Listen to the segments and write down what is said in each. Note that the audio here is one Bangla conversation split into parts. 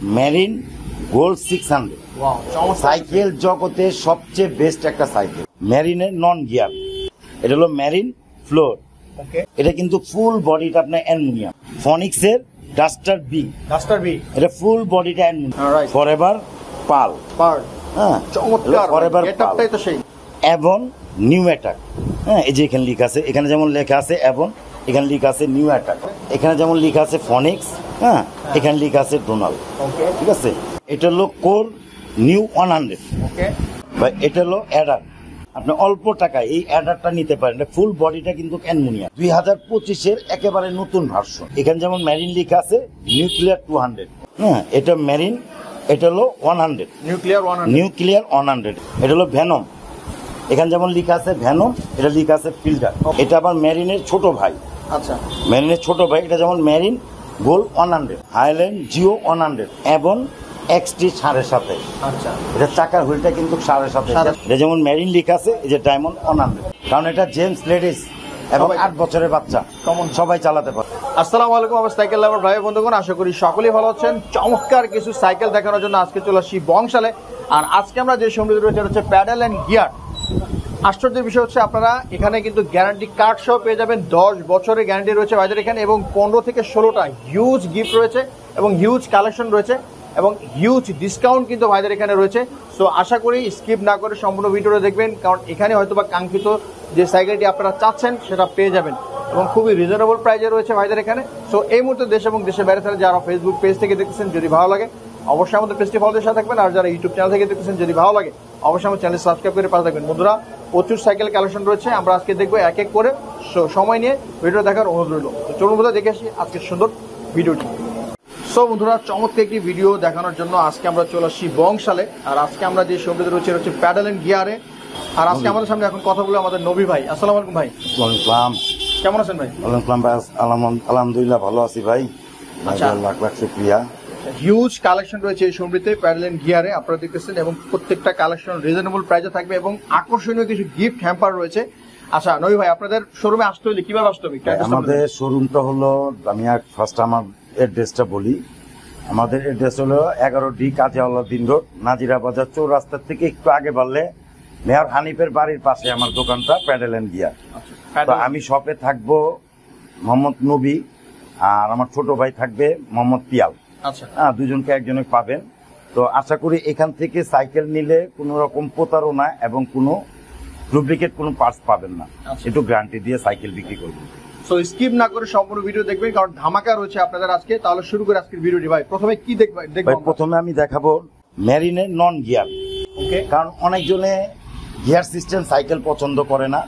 মেরিন গোল্ড 600 সাইকেল জগতে সবচেয়ে বেস্ট একটা সাইকেল। মেরিনের নন গিয়ার, এটা হলো মেরিন ফ্লোর। এটা কিন্তু ফুল বডিটা আপনার অ্যালুমিনিয়াম। ফনিক্সের ডাস্টার বি, এটা ফুল বডিটা অ্যালুমিনিয়াম। ফরএভার পাল, হ্যাঁ ফরএভার পাল। এবং নিউ অ্যাটাক, হ্যাঁ এই যে এখানে লেখা আছে, এখানে যেমন লেখা আছে এবং এখানে লেখা আছে নিউ অ্যাটাক, এখানে যেমন লেখা আছে ফনিক্স, হ্যাঁ এখানে লেখা আছে ডোনাল্ড, ঠিক আছে। এটা হলো কোর নিউ 100, বা এটা হলো অ্যাডার। আপনি অল্প টাকায় এই অ্যাডারটা নিতে পারেন। ফুল বডিটা কিন্তু অ্যালুমিনিয়াম, 2025-এর একেবারে নতুন ভার্সন। এখানে যেমন মেরিন লেখা আছে নিউক্লিয়ার 200, হ্যাঁ এটা মেরিন, এটা হলো 100 নিউক্লিয়ার 100। এটা হলো ভেনম, এখানে যেমন লেখা আছে ভেনম, এটা লেখা আছে ফিল্টার। এটা আবার মেরিনের ছোট ভাই, আচ্ছা মেরিনের ছোট ভাই। এটা যেমন মেরিন গোল্ড 100, হাইল্যান্ড জিও 100 এবং এক্সটি 7.5। আচ্ছা এটা চাকার হুইলটা কিন্তু 7.5। এটা যেমন মেরিন লেখা আছে, এই যে ডায়মন্ড 100, কারণ এটা জেমস লেডিস এবং 8 বছরের বাচ্চা সবাই চালাতে পারে। আসসালামু আলাইকুম আমার সাইকেল লাভার ভাই বন্ধুগণ, আশা করি সকলেই ভালো আছেন। চমৎকার কিছু সাইকেল দেখানোর জন্য আজকে চলে আসছি বংশালে। আর আজকে আমরা যে সমৃদ্ধ রয়েছে হচ্ছে প্যাডেল অ্যান্ড গিয়ার। আশ্চর্যের বিষয় হচ্ছে আপনারা এখানে কিন্তু গ্যারান্টি কার্ড সহ পেয়ে যাবেন। 10 বছরের গ্যারান্টি রয়েছে ভাইদের এখানে, এবং 15 থেকে 16টা হিউজ গিফট রয়েছে এবং হিউজ কালেকশন রয়েছে এবং হিউজ ডিসকাউন্ট কিন্তু ভাইদের এখানে রয়েছে। সো আশা করি স্কিপ না করে সম্পূর্ণ ভিডিওটা দেখবেন, কারণ এখানে হয়তো বা কাঙ্ক্ষিত যে সাইকেলটি আপনারা চাচ্ছেন সেটা পেয়ে যাবেন এবং খুবই রিজনেবল প্রাইজে রয়েছে ভাইদের এখানে। সো এই মুহূর্তে দেশ এবং দেশের বাইরে থেকে যারা ফেসবুক পেজ থেকে দেখতেছেন, যদি ভালো লাগে অবশ্যই আমাদের পেজটি ফলো দিয়ে সাথে থাকবেন। আর যারা ইউটিউব চ্যানেল থেকে দেখতেছেন, যদি ভালো লাগে অবশ্যই আমার চ্যানেল সাবস্ক্রাইব করে পাশে থাকবেন। বন্ধুরা প্রচুর সাইকেল কালেকশন রয়েছে, আমরা আজকে দেখবো এক এক করে। সময় নিয়ে ভিডিও দেখার অনুরোধ রইল। তো চলুন বন্ধুরা দেখে আসি আজকের সুন্দর ভিডিওটি। সো বন্ধুরা চমৎকার একটি ভিডিও দেখানোর জন্য আজকে আমরা চলে আসছি বংশালে। আর আজকে আমরা যে সমৃদ্ধ রয়েছে হচ্ছে প্যাডেল এন্ড গিয়ারে। আর আজকে আমাদের সামনে এখন কথা বলে আমাদের নবী ভাই। আসসালামু আলাইকুম ভাই। ওয়ালাইকুম, কেমন আছেন ভাই? ওয়ালাইকুম ভাই, আলহামদুলিল্লাহ ভালো আছি ভাই। আচ্ছা লাখ লাখ শুকরিয়া। হিউজ কালেকশন রয়েছে এই সমৃদ্ধে প্যাডেল এন্ড গিয়ারে, আপনারা দেখতেছেন, এবং প্রত্যেকটা কালেকশন রিজনেবল প্রাইসে থাকবে এবং আকর্ষণীয় কিছু গিফট হ্যাম্পার রয়েছে। আচ্ছা নবী ভাই, আপনাদের শোরুমে আসতে হলে কিভাবে আসতে হবে? আমাদের শোরুমটা হলো, আমি ফার্স্ট আমার অ্যাড্রেসটা বলি। আমাদের অ্যাড্রেস হলো 11D কাজিয়াউদ্দিন রোড, নাজিরা বাজার চৌরাস্তার থেকে একটু আগে বাড়লে মেয়র হানিফের বাড়ির পাশে আমার দোকানটা প্যাডেল এন্ড গিয়ার। তো আমি শপে থাকবো মোহাম্মদ নবী, আর আমার ছোট ভাই থাকবে মোহাম্মদ পিয়াল। আচ্ছা হ্যাঁ, দুজনকে একজনে পাবেন। তো আশা করি এখান থেকে সাইকেল নিলে কোনো রকম প্রতারণা এবং কোনো ডুপ্লিকেট কোনো পার্টস পাবেন না, একটু গ্যারান্টি দিয়ে সাইকেল বিক্রি করবেন। সো স্কিপ না করে সম্পূর্ণ ভিডিও দেখবেন, কারণ ধামাকা রয়েছে আপনাদের আজকে। তাহলে শুরু করে আজকের ভিডিওটি। ভাই প্রথমে কি দেখবেন? প্রথমে আমি দেখাবো মেরিনের নন গিয়ার। কারণ অনেকজনে গিয়ার সিস্টেম সাইকেল পছন্দ করে না,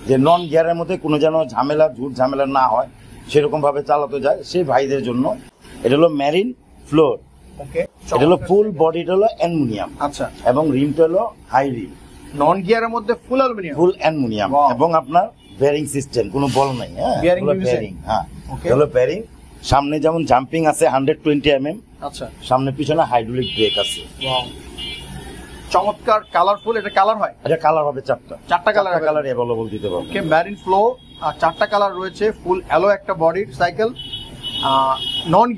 যে নন গিয়ারের মধ্যে কোনো যেন ঝামেলা ঝুট ঝামেলা না হয়, সেরকম ভাবে চালাতে যায় সেই ভাইদের জন্য এটা হলো মেরিন ফ্লোর। এটা হলো ফুল বডিটা হলো অ্যালুমিনিয়াম, আচ্ছা, এবং রিমটা হলো হাই রিম। নন গিয়ারের মধ্যে ফুল অ্যালুমিনিয়াম, ফুল অ্যালুমিনিয়াম, এবং আপনার বেয়ারিং সিস্টেম, কোনো বল নাই। হ্যাঁ বেয়ারিং, হ্যাঁ হলো বেয়ারিং। সামনে যেমন জাম্পিং আছে 120 mm, আচ্ছা, সামনে পিছনে হাইড্রোলিক ব্রেক আছে। চমৎকার কালারফুল। এটা কালার হয়? এটা কালার হবে চারটা কালার अवेलेबल দিতে পারবো। ওকে, মেরিন ফ্লো আর 4টা কালার রয়েছে, ফুল অ্যালো একটা বডির সাইকেল, নন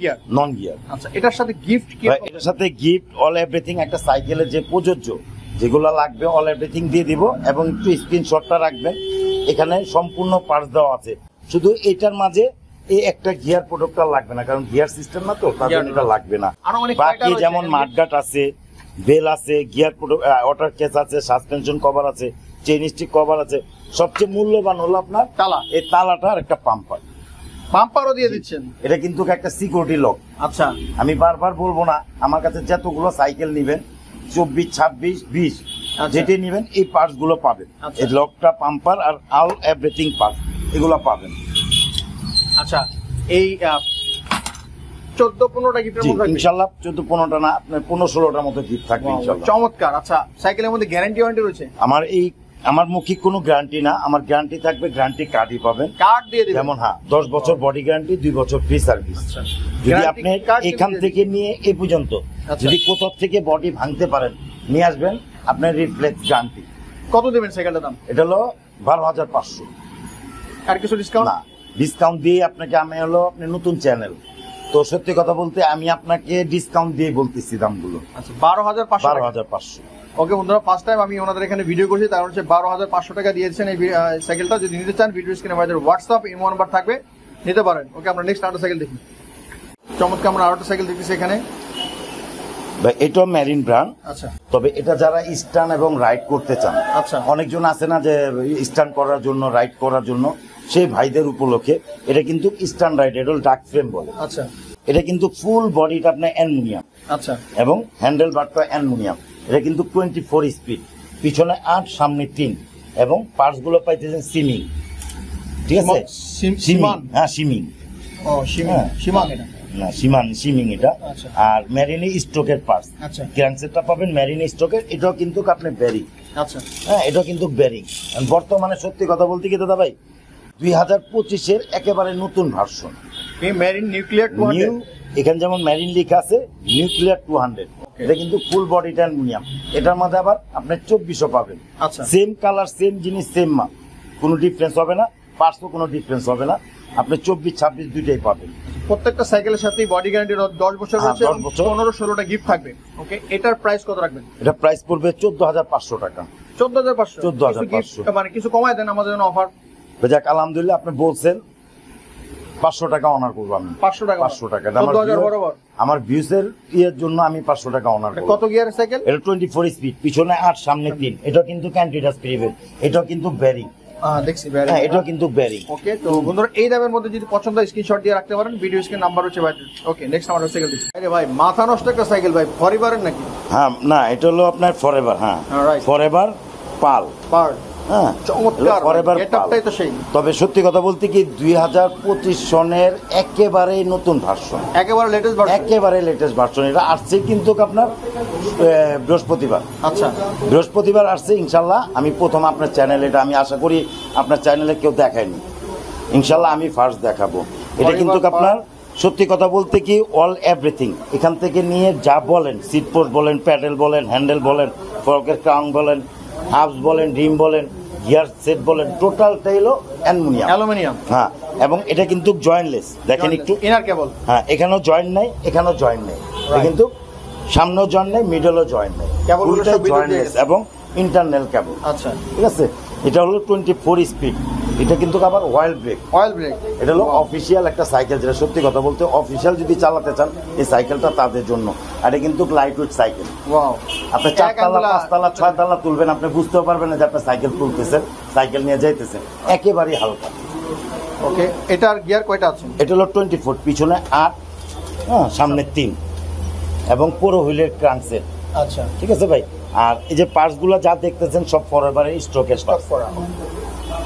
গিয়ার। আচ্ছা, এটার সাথে গিফট কি? এটার সাথে গিফট অল এভরিথিং, একটা সাইকেলের যে প্রযোজ্য যেগুলো লাগবে অল এভরিথিং দিয়ে দিব, এবং একটু স্ক্রিনশটটা রাখবেন। এখানে সম্পূর্ণ পার্টস দেওয়া আছে, শুধু এটার মাঝে এই একটা গিয়ার প্রোডাক্টটা লাগবে না, কারণ গিয়ার সিস্টেম না, তো তার জন্য এটা লাগবে না। বাকি যেমন মাঠগাট আছে, বেল আছে, গিয়ার ওয়াটার কেস আছে, সাসপেনশন কভার আছে, চেইন স্টিক কভার আছে। সবচেয়ে মূল্যবান হলো আপনার তালা। এই তালাটা আর একটা পাম্পারও দিয়ে দিচ্ছেন। এটা কিন্তু একটা সিকিউরিটি লক। আচ্ছা, আমি বারবার বলবো না, আমার কাছে যতগুলো সাইকেল নিবেন 24, 26, 20 যেটি নিবেন এই পার্টস গুলো পাবেন। এই লকটা, পাম্পার আর অল এভরিথিং পার্টস এগুলো পাবেন। আচ্ছা, এই 14-15টা গিফটের মধ্যে ইনশাআল্লাহ 14-15টা না, আপনার 15-16টার মতো গিফট থাকবে ইনশাআল্লাহ। চমৎকার। আচ্ছা, সাইকেলের মধ্যে গ্যারান্টি ওয়ারেন্টি রয়েছে? আমার মুখে কোনো গ্যারান্টি না, আমার গ্যারান্টি থাকবে, গ্যারান্টি কার্ডই পাবেন। কার্ড দিয়ে দিবেন? যেমন 10 বছর বডি গ্যারান্টি, 2 বছর ফ্রি সার্ভিস। যদি আপনি এখান থেকে নিয়ে এ পর্যন্ত যদি কোথাও থেকে বডি ভাঙতে পারেন, নিয়ে আসবেন, আপনার রিফ্লেক্স গ্যারান্টি। কত দেবেন সাইকেলটার দাম? এটা হলো 12,500। আর কিছু ডিসকাউন্ট? না, ডিসকাউন্ট দিয়ে আপনাকে আমি হলো আপনি নতুন চ্যানেল, তো সত্যি কথা বলতে আমি আপনাকে ডিসকাউন্ট দিয়ে বলতেছি দামগুলো। আচ্ছা 12,500। 12,500। ওকে বন্ধুরা, ফার্স্ট টাইম আমি ওনাদের এখানে ভিডিও করছি, তার হচ্ছে 12,500 টাকা দিয়েছেন এই সাইকেলটা। যদি নিতে চান ভিডিও স্ক্রিনে আমাদের হোয়াটসঅ্যাপ ইমো নাম্বার থাকবে, নিতে পারেন। ওকে, আমরা নেক্সট আরেকটা সাইকেল দেখি। চমৎকার আমরা আরেকটা সাইকেল দেখতেছি এখানে। ভাই এটা মেরিন ব্র্যান্ড। আচ্ছা, তবে এটা যারা স্টান এবং রাইড করতে চান, আচ্ছা, অনেকজন আছে না যে স্টান করার জন্য, রাইড করার জন্য, সেই ভাইদের উপলক্ষে এটা কিন্তু স্টান রাইড, এটা ডার্ক ফ্রেম বলে। আচ্ছা, এটা কিন্তু ফুল বডিটা আপনার অ্যালুমিনিয়াম। আচ্ছা, এবং হ্যান্ডেল বারটা অ্যালুমিনিয়াম। এটা কিন্তু 24 স্পিড, পিছনে 8 সামনে 3, এবং পার্টস গুলো পাইতেছেন সিমিং। ঠিক আছে, সিমান। হ্যাঁ সিমিং। ও সিমান, সিমান এটা না সিমিং এটা। আচ্ছা। আর মেরিনে স্ট্রোকের পার্টস। আচ্ছা, ক্র্যাঙ্কসেটটা পাবেন মেরিনে স্ট্রোকের। এটাও কিন্তু আপনি বেরিং। আচ্ছা, হ্যাঁ এটাও কিন্তু বেরিং। বর্তমানে সত্যি কথা বলতে কি দাদা ভাই, 2025-এর একেবারে নতুন ভার্সন এই মেরিন নিউক্লিয়ার 200। এখানে যেমন মেরিন লিখা আছে, নিউক্লিয়ার 200। এটা কিন্তু ফুল বডিটা অ্যালুমিনিয়াম। এটার মধ্যে আবার আপনি 2400 পাবেন। আচ্ছা, সেম কালার, সেম জিনিস, সেম মাপ, কোনো ডিফারেন্স হবে না। পার্টসও কোনো ডিফারেন্স হবে না। আপনি 24-26 দুইটাই পাবেন। প্রত্যেকটা সাইকেলের সাথেই বডি গ্যারান্টি 10 বছর রয়েছে, 10 বছর। 15-16টা গিফট থাকবে। ওকে, এটার প্রাইস কত রাখবেন? এটা প্রাইস পড়বে 14,500 টাকা। 14,500। 14,500 মানে কিছু কমায় দেন আমাদের জন্য অফার। যাক আলহামদুলিল্লাহ, আপনি বলছেন 500 টাকা অনার করবো আমি। 500 টাকা। 500 টাকা। 14,000 বরাবর। আমার ভিউসের ইয়ের জন্য আমি 500 টাকা অনার করবো। কত গিয়ারের সাইকেল? এটা 24 স্পিড, পিছনে 8 সামনে 3। এটা কিন্তু ক্যান্টিডাস প্রিভেল। এটা কিন্তু বেরিং। দেখছি হ্যাঁ এটা কিন্তু বেরিং। ওকে, তো বন্ধুরা এই দামের মধ্যে যদি পছন্দ হয় স্ক্রিনশট দিয়ে রাখতে পারেন, ভিডিও স্ক্রিন নাম্বার হচ্ছে ভাই। ওকে, নেক্সট আমার সাইকেল দেখছি। আরে ভাই মাথা নষ্ট একটা সাইকেল ভাই, ফরএভারের নাকি? হ্যাঁ না, এটা হলো আপনার ফরএভার। হ্যাঁ রাইট, ফরএভার পাল। পার্ট। হ্যাঁ চমৎকার, ফরএভার গেটআপটাই তো সেই। তবে সত্যি কথা বলতে কি 2025 সনের একেবারে নতুন ভার্সন, একেবারে লেটেস্ট ভার্সন। একেবারে লেটেস্ট ভার্সন। এটা আসছে কিন্তু আপনার বৃহস্পতিবার। আচ্ছা, বৃহস্পতিবার আসছে ইনশাল্লাহ। আমি প্রথম আপনার চ্যানেলে, এটা আমি আশা করি আপনার চ্যানেলে কেউ দেখায়নি, ইনশাল্লাহ আমি ফার্স্ট দেখাবো। এটা কিন্তু আপনার সত্যি কথা বলতে কি অল এভরিথিং, এখান থেকে নিয়ে যা বলেন, সিট পোস্ট বলেন, প্যাডেল বলেন, হ্যান্ডেল বলেন, ফরকের ক্রাউন বলেন, হাবস বলেন, রিম বলেন, গিয়ার সেট বলেন, টোটালটাই হলো অ্যালুমিনিয়াম। হ্যাঁ, এবং এটা কিন্তু জয়েন্টলেস। দেখেন একটু, ইনার কেবল। হ্যাঁ এখানেও জয়েন্ট নাই, এখানেও জয়েন্ট নেই। কিন্তু সামনেও জয়েন্ট নেই, মিডলও জয়েন্ট নেই, ফুলটাই জয়েন্টলেস এবং ইন্টারনাল কেবল। আচ্ছা, ঠিক আছে। এটা হলো 24 স্পিড। এটা কিন্তু আবার অয়েল ব্রেক। এটা হলো অফিসিয়াল একটা সাইকেল, যেটা সত্যি কথা বলতে অফিসিয়াল যদি চালাতে চান এই সাইকেলটা তাদের জন্য। আর এটা কিন্তু লাইট ওয়েট সাইকেল। আপনি 4 তলা, 5 তলা, 6 তলা তুলবেন, আপনি বুঝতেও পারবেন না যে আপনি সাইকেল তুলতেছেন, সাইকেল নিয়ে যাইতেছেন। একেবারেই হালকা। ওকে, এটার গিয়ার কয়টা আছে? এটা হলো 24, পিছনে 8, হ্যাঁ সামনে 3, এবং পুরো হুইলের ক্রাঙ্কসেট। আচ্ছা, ঠিক আছে ভাই। আর এই যে পার্টস গুলো যা দেখতেছেন সব ফরএভারের স্টকের স্টক করা।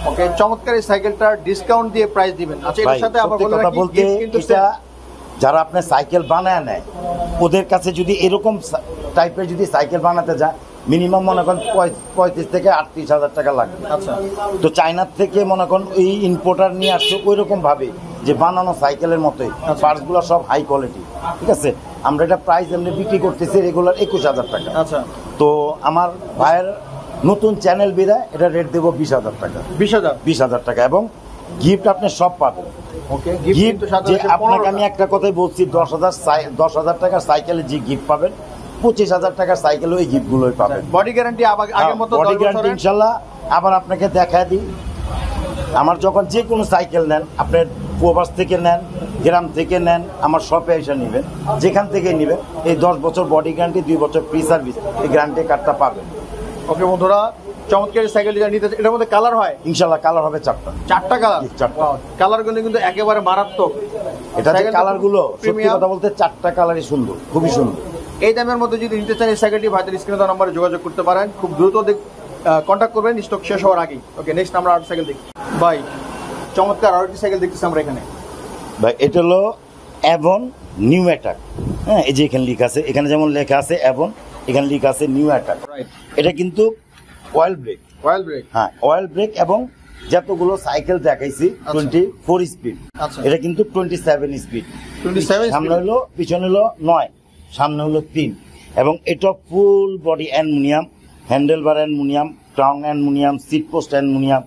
ওকে, চমৎকার এই সাইকেলটার ডিসকাউন্ট দিয়ে প্রাইস দিবেন। আচ্ছা, এর সাথে আবার কথা বলতে এটা যারা আপনি সাইকেল বানায় নেয়, ওদের কাছে যদি এরকম টাইপের যদি সাইকেল বানাতে যায়, মিনিমাম মনে করেন 35 থেকে 38,000 টাকা লাগবে। আচ্ছা, তো চায়নার থেকে মনে করেন এই ইম্পোর্টার নিয়ে আসছে ওই রকম ভাবে যে বানানো সাইকেলের মতোই, পার্টস গুলো সব হাই কোয়ালিটি। ঠিক আছে, আমরা এটা প্রাইস এমনি বিক্রি করতেছি রেগুলার 21,000 টাকা। আচ্ছা, তো আমার ভাইয়ের নতুন চ্যানেল বিদায় এটা রেট দেবো 20,000 টাকা। 20,000 টাকা, এবং গিফট আপনি সব পাবেন। ওকে, গিফট যে আপনাকে আমি একটা কথাই বলছি, 10,000 টাকার সাইকেলে যে গিফট পাবেন, 25,000 টাকার সাইকেল ওই গিফট গুলোই পাবেন। বডি গ্যারান্টি আগের মতো, বডি গ্যারান্টি ইনশাল্লাহ। আবার আপনাকে দেখা দিই, আমার যখন যে কোনো সাইকেল নেন, আপনি প্রবাস থেকে নেন, গ্রাম থেকে নেন, আমার শপে এসে নেবেন, যেখান থেকে নেবেন, এই 10 বছর বডি গ্যারান্টি, 2 বছর ফ্রি সার্ভিস, এই গ্যারান্টি কার্ডটা পাবেন। ওকে বন্ধুরা, চমৎকার সাইকেল যেটা নিতে, এটার মধ্যে কালার হয় ইনশাল্লাহ। কালার হবে 4টা কালার। 4টা কালার গুলো কিন্তু একেবারে মারাত্মক। এটা যে কালার গুলো সত্যি কথা বলতে 4টা কালারই সুন্দর, খুবই সুন্দর। এই দামের মধ্যে যদি নিতে চান এই সাইকেলটি ভাইদের স্ক্রিনে দেওয়া নম্বরে যোগাযোগ করতে পারেন। খুব দ্রুত কন্ট্যাক্ট করবেন স্টক শেষ হওয়ার আগেই। ওকে, নেক্সট আমরা আরেকটা সাইকেল দেখি। ভাই চমৎকার আরেকটি সাইকেল দেখতেছি আমরা এখানে। ভাই এটা হলো অ্যাভন নিউ অ্যাটাক। হ্যাঁ, এই যে এখানে লেখা আছে, এখানে যেমন লেখা আছে অ্যাভন, এখানে লেখা আছে নিউ অ্যাটাক। এটা কিন্তু অয়েল ব্রেক। হ্যাঁ, অয়েল ব্রেক, এবং যতগুলো সাইকেল দেখাইছি 24 স্পিড, এটা কিন্তু 27 স্পিড। সামনে হলো, পিছনে হলো 9, সামনে হলো 3, এবং এটা full body aluminium, handlebar aluminium, crown aluminium, seat post aluminium,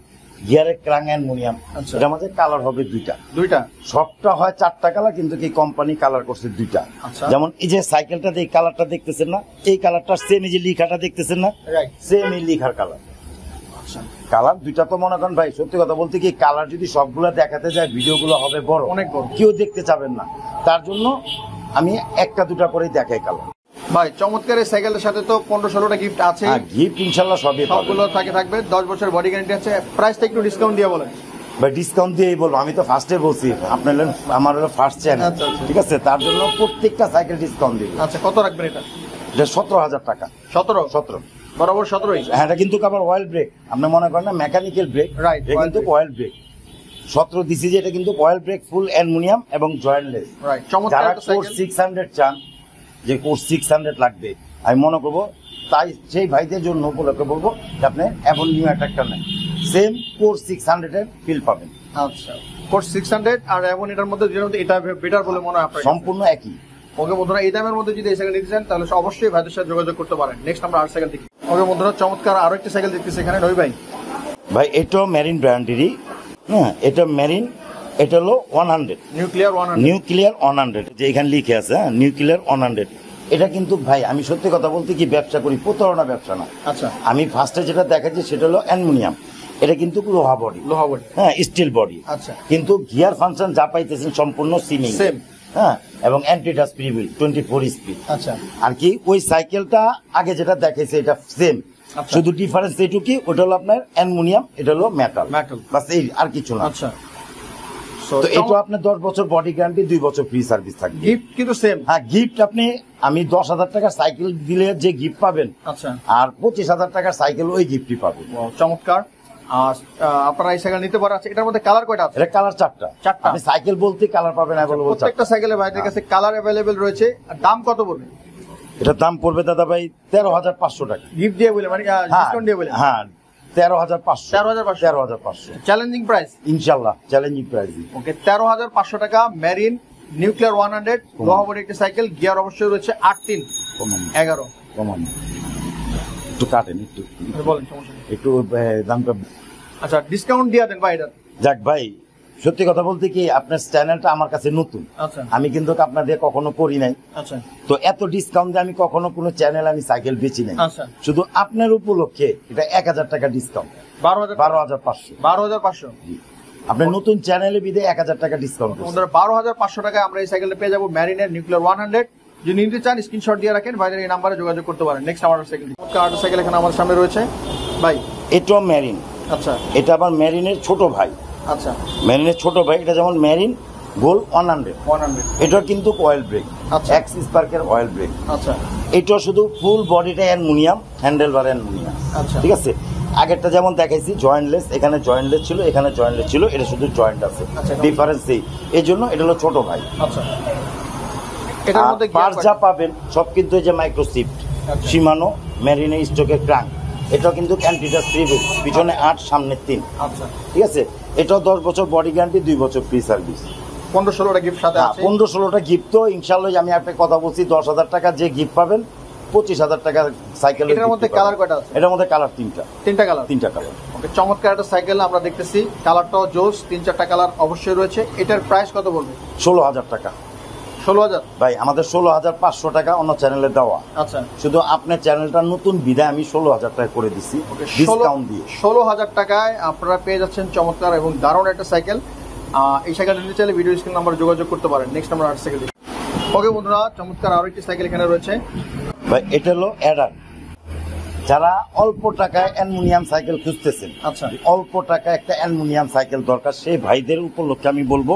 গিয়ারের ক্রাং অ্যালুমিনিয়াম। আচ্ছা। এটার মধ্যে কালার হবে দুইটা। সবটা হয় 4টা কালার, কিন্তু কি কোম্পানি কালার করছে 2টা। আচ্ছা। যেমন এই যে সাইকেলটাতে এই কালারটা দেখতেছেন না, এই কালারটা সেম, এই যে লিখাটা দেখতেছেন না, রাইট, সেম এই লিখার কালার। আচ্ছা, কালার 2টা। তো মনে করেন ভাই সত্যি কথা বলতে কি কালার যদি সবগুলো দেখাতে যায় ভিডিওগুলো হবে বড়, অনেক বড়, কেউ দেখতে চাবেন না। তার জন্য আমি 1টা 2টা করে দেখাই কালার। ভাই চমৎকার এই সাইকেলের সাথে তো 15-16টা গিফট আছে। গিফট ইনশাল্লাহ সবই পাবেন। সবগুলো থাকবে 10 বছর বডি গ্যারান্টি আছে। প্রাইসটা একটু ডিসকাউন্ট দিয়ে বলেন ভাই। ডিসকাউন্ট দিয়েই বলবো, আমি তো ফার্স্টে বলছি আপনার আমার ফার্স্ট চ্যানেল, আচ্ছা, আচ্ছা। ঠিক আছে, তার জন্য প্রত্যেকটা সাইকেল ডিসকাউন্ট দিব। আচ্ছা, কত রাখবেন এটা? এটা 17,000 টাকা। 17 বরাবর 17ই। হ্যাঁ, এটা কিন্তু আবার অয়েল ব্রেক, আপনি মনে করেন না মেকানিক্যাল ব্রেক, Right, এটা কিন্তু অয়েল ব্রেক। 17 দিছি যে এটা কিন্তু অয়েল ব্রেক, ফুল অ্যালুমিনিয়াম এবং জয়েন্টলেস। রাইট, চমৎকার যারা একটা কোর্স সাইকেল। 600 চান, যে কোর্স 600 লাগবে, আমি মনে করবো তাই সেই ভাইদের জন্য উপলক্ষে বলবো যে আপনি এখন নিউ অ্যাট্রাক্টর নেন, সেম কোর্স 600 এর ফিল পাবেন। আচ্ছা, কোর্স 600 আর এমন এটার মধ্যে যেটা এটা বেটার বলে মনে হয় আপনার? সম্পূর্ণ একই। ওকে বন্ধুরা, এই দামের মধ্যে যদি এই সাইকেল নিতে চান তাহলে অবশ্যই ভাইদের সাথে যোগাযোগ করতে পারেন। নেক্সট আমরা আর সাইকেল দেখি। ওকে বন্ধুরা, চমৎকার আরো একটা সাইকেল দেখতেছি এখানে। রবি ভাই, ভাই এটাও মেরিন ব্র্যান্ডেরই। হ্যাঁ, এটা মেরিন, এটা হলো 100 নিউক্লিয়ার 100। নিউক্লিয়ার 100, যে এখানে লিখে আছে, হ্যাঁ নিউক্লিয়ার 100। এটা কিন্তু ভাই আমি সত্যি কথা বলতে কি ব্যবসা করি, প্রতারণা ব্যবসা না। আচ্ছা, আমি ফার্স্টে যেটা দেখাচ্ছি সেটা হলো অ্যালুমিনিয়াম, এটা কিন্তু লোহা বডি, হ্যাঁ স্টিল বডি। আচ্ছা, কিন্তু গিয়ার ফাংশন যা পাইতেছেন সম্পূর্ণ সিমিং, সেম, হ্যাঁ, এবং অ্যান্টিটাচ প্রিভিল 24 স্পিড। আচ্ছা, আর কি ওই সাইকেলটা আগে যেটা দেখাইছে এটা সেম, আচ্ছা। শুধু ডিফারেন্স এইটুকুই, ওটা হলো আপনার অ্যালুমিনিয়াম, এটা হলো মেটাল, বাস এই আর কিছু না। আচ্ছা, তো এটা আপনার 10 বছর বডি গ্যারান্টি, 2 বছর ফ্রি সার্ভিস থাকবে। গিফট কিন্তু সেম। হ্যাঁ, গিফট আপনি আমি 10,000 টাকার সাইকেল দিলে যে গিফট পাবেন, আচ্ছা, আর 25,000 টাকার সাইকেল ওই গিফটই পাবেন। চমৎকার। আর আপনারা এই সাইকেল নিতে পারেন। আচ্ছা, এটার মধ্যে কালার কয়টা আছে? এটা কালার 4টা। আপনি সাইকেল বলতে কালার পাবেন অ্যাভেলেবল। প্রত্যেকটা সাইকেলে ভাইদের কাছে কালার অ্যাভেলেবল রয়েছে। আর দাম কত পড়বে? এটা দাম পড়বে দাদা ভাই 13,500 টাকা। গিফট দিয়ে বলে মানে ডিসকাউন্ট দিয়ে বলে? হ্যাঁ, 13,500। 13,500 চ্যালেঞ্জিং প্রাইস ইনশাআল্লাহ, চ্যালেঞ্জিং প্রাইস। ওকে, 13,500 টাকা মেরিন নিউক্লিয়ার 100 লোহা বডি একটা সাইকেল। গিয়ার অবশ্যই রয়েছে 8-3 11। কমান একটু কাটেন, একটু বলেন, সমস্যা নেই, একটু দামটা। আচ্ছা, ডিসকাউন্ট দিয়ে দেন ভাই এটা। যাক ভাই, সত্যি কথা বলতে কি আপনার চ্যানেলটা আমার কাছে নতুন, আচ্ছা, আমি কিন্তু আপনাদের কখনো করি নাই। আচ্ছা, তো এত ডিসকাউন্ট দিয়ে আমি কখনো কোনো চ্যানেল আমি সাইকেল বেচি নাই। আচ্ছা, শুধু আপনার উপলক্ষে এটা 1,000 টাকা ডিসকাউন্ট, 12,500। 12,500 আপনার নতুন চ্যানেলে বিদে 1,000 টাকা ডিসকাউন্ট। 12,500 টাকায় আমরা এই সাইকেলটা পেয়ে যাবো মেরিনের নিউক্লিয়ার 100। যদি নিতে চান স্ক্রিনশট দিয়ে রাখেন, ভাইদের এই নাম্বারে যোগাযোগ করতে পারেন। নেক্সট আমার সাইকেল, সাইকেল এখানে আমার সামনে রয়েছে ভাই। এটাও মেরিন। আচ্ছা, এটা আবার মেরিনের ছোট ভাই। আচ্ছা, মেরিনের ছোট ভাই, এটা যেমন মেরিন গোল্ড 100, এটা কিন্তু অয়েল ব্রেক, আচ্ছা, এক্স স্পার্কের অয়েল ব্রেক। আচ্ছা, এটা শুধু ফুল বডিটা অ্যালুমিনিয়াম, হ্যান্ডেল বার অ্যালুমিনিয়াম। আচ্ছা, ঠিক আছে, আগেরটা যেমন দেখাইছি জয়েন্টলেস, এখানে জয়েন্টলেস ছিল, এখানে জয়েন্টলেস ছিল, এটা শুধু জয়েন্ট আছে, ডিফারেন্স এই জন্য এটা হলো ছোট ভাই। আচ্ছা, এটার মধ্যে পার্টস যা পাবেন সব কিন্তু এই যে মাইক্রোসিফট, শিমানো, মেরিনের স্টকের ক্রাঙ্ক, এটাও কিন্তু অ্যান্টিটাচ প্রিভিল, পিছনে 8 সামনে 3। আচ্ছা, ঠিক আছে, এটাও 10 বছর বডি গ্যারান্টি, 2 বছর ফ্রি সার্ভিস। 15-16টা গিফট সাথে আছে। 15-16টা গিফট। তো ইনশাআল্লাহ আমি একটা কথা বলছি, 10,000 টাকা যে গিফট পাবেন, 25,000 টাকার সাইকেল। এটার মধ্যে কালার কয়টা আছে? এটার মধ্যে কালার 3টা। 3টা কালার। 3টা কালার। ওকে, চমৎকার একটা সাইকেল আমরা দেখতেছি, কালারটাও জোস, 3-4টা কালার অবশ্যই রয়েছে। এটার প্রাইস কত বলবে? 16,000 টাকা। 16,000 ভাই, আমাদের 16,500 টাকা অন্য চ্যানেলে দেওয়া। আচ্ছা, শুধু আপনার চ্যানেলটা নতুন বিদায় আমি 16,000 টাকা করে দিছি ডিসকাউন্ট দিয়ে। 16,000 টাকায় আপনারা পেয়ে যাচ্ছেন চমৎকার এবং দারুণ একটা সাইকেল। এই সাইকেলটা নিতে চাইলে ভিডিও স্ক্রিন নাম্বার যোগাযোগ করতে পারেন। নেক্সট আমরা আর সাইকেল দেখি। ওকে বন্ধুরা, চমৎকার আরো একটি সাইকেল এখানে রয়েছে ভাই। এটা হলো অ্যাডার। যারা অল্প টাকায় অ্যালুমিনিয়াম সাইকেল খুঁজতেছেন, আচ্ছা, অল্প টাকায় একটা অ্যালুমিনিয়াম সাইকেল দরকার, সেই ভাইদের উপলক্ষে আমি বলবো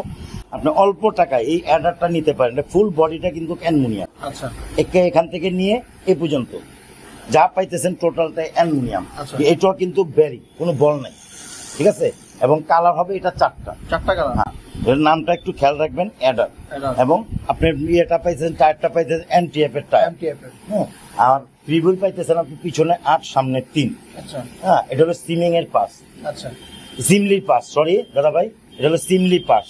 আপনি অল্প টাকায় এই অ্যাডারটা নিতে পারেন। ফুল বডিটা কিন্তু অ্যালুমিনিয়াম। আচ্ছা, এখান থেকে নিয়ে এ পর্যন্ত যা পাইতেছেন টোটালটা অ্যালুমিনিয়াম। আচ্ছা, এটাও কিন্তু ব্যারি, কোনো বল নাই। ঠিক আছে, এবং কালার হবে এটা 4টা কালার। হ্যাঁ, এর নামটা একটু খেয়াল রাখবেন, অ্যাডার। এবং আপনি ইয়েটা পাইছেন, টায়ারটা পাইতেছেন এমটিএফ এর টায়ার। হ্যাঁ, আর প্রিভিল পাইতেছেন আপনি পিছনে 8 সামনে 3। আচ্ছা, হ্যাঁ, এটা হলো সিমিং এর পাস। আচ্ছা, সিমলির পাস, সরি দাদা ভাই, এটা হলো সিমলি পাস,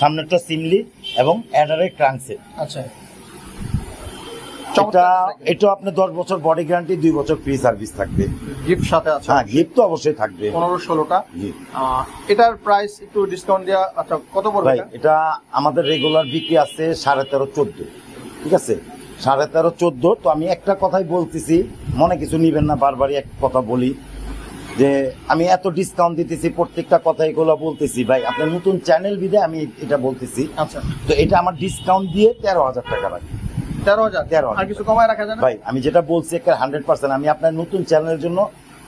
সামনেরটা সিমলি এবং অ্যাডারের ক্রাঙ্কসেট। আচ্ছা, এটা আপনি 10 বছর বডি গ্যারান্টি, 2 বছর ফ্রি সার্ভিস থাকবে। গিফট সাথে আছে? হ্যাঁ, গিফট তো অবশ্যই থাকবে। 15-16টা। এটার প্রাইস একটু ডিসকাউন্ট দেওয়া, আচ্ছা কত পড়বে এটা? আমাদের রেগুলার বিক্রি আছে 13.5-14, ঠিক আছে, 13.5-14। তো আমি একটা কথাই বলতেছি, মনে কিছু নিবেন না, বারবারই এক কথা বলি যে আমি এত ডিসকাউন্ট দিতেছি, প্রত্যেকটা কথা এগুলো বলতেছি ভাই, আপনার নতুন চ্যানেল বিদে আমি এটা বলতেছি। আচ্ছা, তো এটা আমার ডিসকাউন্ট দিয়ে 13,000 টাকা রাখি। 13,000 আর কিছু কমায় রাখা যায় না ভাই? আমি যেটা বলছি 100%, আমি আপনার নতুন চ্যানেলের জন্য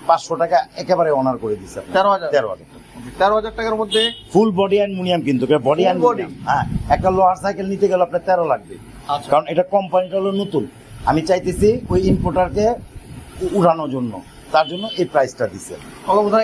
500 টাকা একেবারে অনার করে দিচ্ছি। 13,000 টাকার মধ্যে ফুল বডি অ্যালুমিনিয়াম, কিন্তু বডি অ্যালুমিনিয়াম। হ্যাঁ, একটা লোহার সাইকেল নিতে গেলে আপনার 13 লাগবে, কারণ এটা কোম্পানিটা হলো নতুন। আমি চাইতেছি ওই ইম্পোর্টারকে উড়ানোর জন্য, তার জন্য এই প্রাইসটা দিচ্ছে।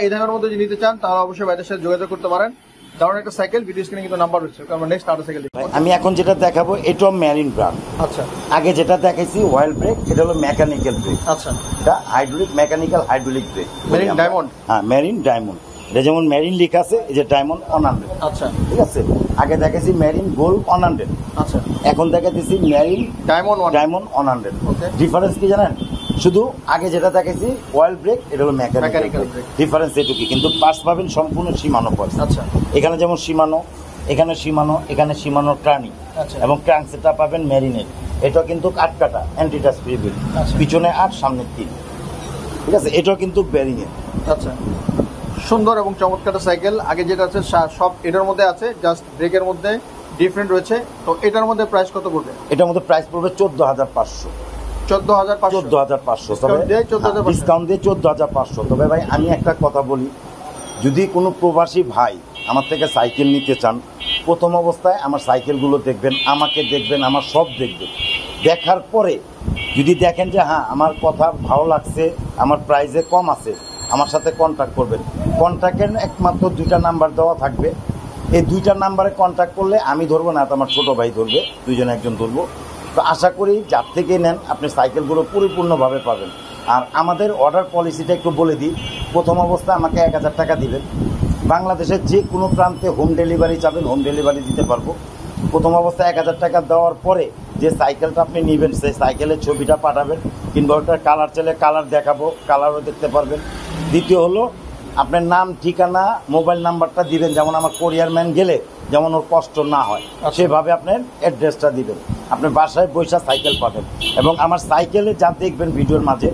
এই ধরনের মধ্যে যদি নিতে চান তাহলে অবশ্যই ভাইদের সাথে যোগাযোগ করতে পারেন। দারুণ একটা সাইকেল, ভিডিও স্ক্রিনে কিন্তু নাম্বার রয়েছে। আমরা নেক্সট আরো সাইকেল দেখব। আমি এখন যেটা দেখাবো এটা মেরিন ব্র্যান্ড। আচ্ছা, আগে যেটা দেখাইছি অয়েল ব্রেক, এটা হলো মেকানিক্যাল ব্রেক। আচ্ছা, এটা hydraulic, mechanical hydraulic brake, marine diamond. হ্যাঁ, মেরিন ডায়মন্ড। এটা যেমন মেরিন লেখা আছে, এই যে ডায়মন্ড 100। আচ্ছা, ঠিক আছে। আগে দেখাইছি মেরিন গোল্ড 100। আচ্ছা, এখন দেখাইছি মেরিন ডায়মন্ড 100। ওকে, ডিফারেন্স কি জানেন? শুধু আগে যেটা দেখাইছি অয়েল ব্রেক, এটা হলো মেকানিক্যাল ব্রেক। ডিফারেন্স এটুকুই, কিন্তু পার্টস পাবেন সম্পূর্ণ সীমানো পার্টস। আচ্ছা, এখানে যেমন সীমানো, এখানে সীমানো, এখানে সীমানো ট্রানি, আচ্ছা, এবং ক্র্যাঙ্ক সেটটা পাবেন মেরিনের। এটা কিন্তু 8 কাটা অ্যান্টিটাচ প্রিবিল, পিছনে 8 সামনে 3, ঠিক আছে। এটাও কিন্তু বেরিং এর। আচ্ছা, সুন্দর এবং চমৎকার সাইকেল। আগে যেটা আছে সব এটার মধ্যে আছে, জাস্ট ব্রেকের মধ্যে ডিফারেন্ট রয়েছে। তো এটার মধ্যে প্রাইস কত পড়বে? এটার মধ্যে প্রাইস পড়বে 14,500। 14,500 তবে ডিসকাউন্ট দিয়ে 14,500। তবে ভাই আমি একটা কথা বলি, যদি কোনো প্রবাসী ভাই আমার থেকে সাইকেল নিতে চান, প্রথম অবস্থায় আমার সাইকেলগুলো দেখবেন, আমাকে দেখবেন, আমার সব দেখবেন। দেখার পরে যদি দেখেন যে হ্যাঁ আমার কথা ভালো লাগছে, আমার প্রাইসে কম আছে, আমার সাথে কন্ট্যাক্ট করবেন। কন্ট্যাক্টের একমাত্র 2টা নাম্বার দেওয়া থাকবে। এই 2টা নাম্বারে কন্ট্যাক্ট করলে আমি ধরবো না, তো আমার ছোটো ভাই ধরবে, দুইজনে একজন ধরবো। তো আশা করি যার থেকে নেন আপনি সাইকেলগুলো পরিপূর্ণভাবে পাবেন। আর আমাদের অর্ডার পলিসিটা একটু বলে দিই। প্রথম অবস্থায় আমাকে 1,000 টাকা দিবেন। বাংলাদেশের যে কোনো প্রান্তে হোম ডেলিভারি চাবেন, হোম ডেলিভারি দিতে পারবো। প্রথম অবস্থায় 1,000 টাকা দেওয়ার পরে যে সাইকেলটা আপনি নেবেন, সেই সাইকেলের ছবিটা পাঠাবেন, কিংবা ওটার কালার চাইলে কালার দেখাবো, কালারও দেখতে পারবেন। দ্বিতীয় হলো আপনার নাম, ঠিকানা, মোবাইল নাম্বারটা দিবেন, যেমন আমার কোরিয়ার ম্যান গেলে যেমন ওর কষ্ট না হয়, সেভাবে আপনার অ্যাড্রেসটা দিবেন। আপনি বাসায় বসে সাইকেল পাবেন। এবং আমার সাইকেলে যা দেখবেন ভিডিওর মাঝে,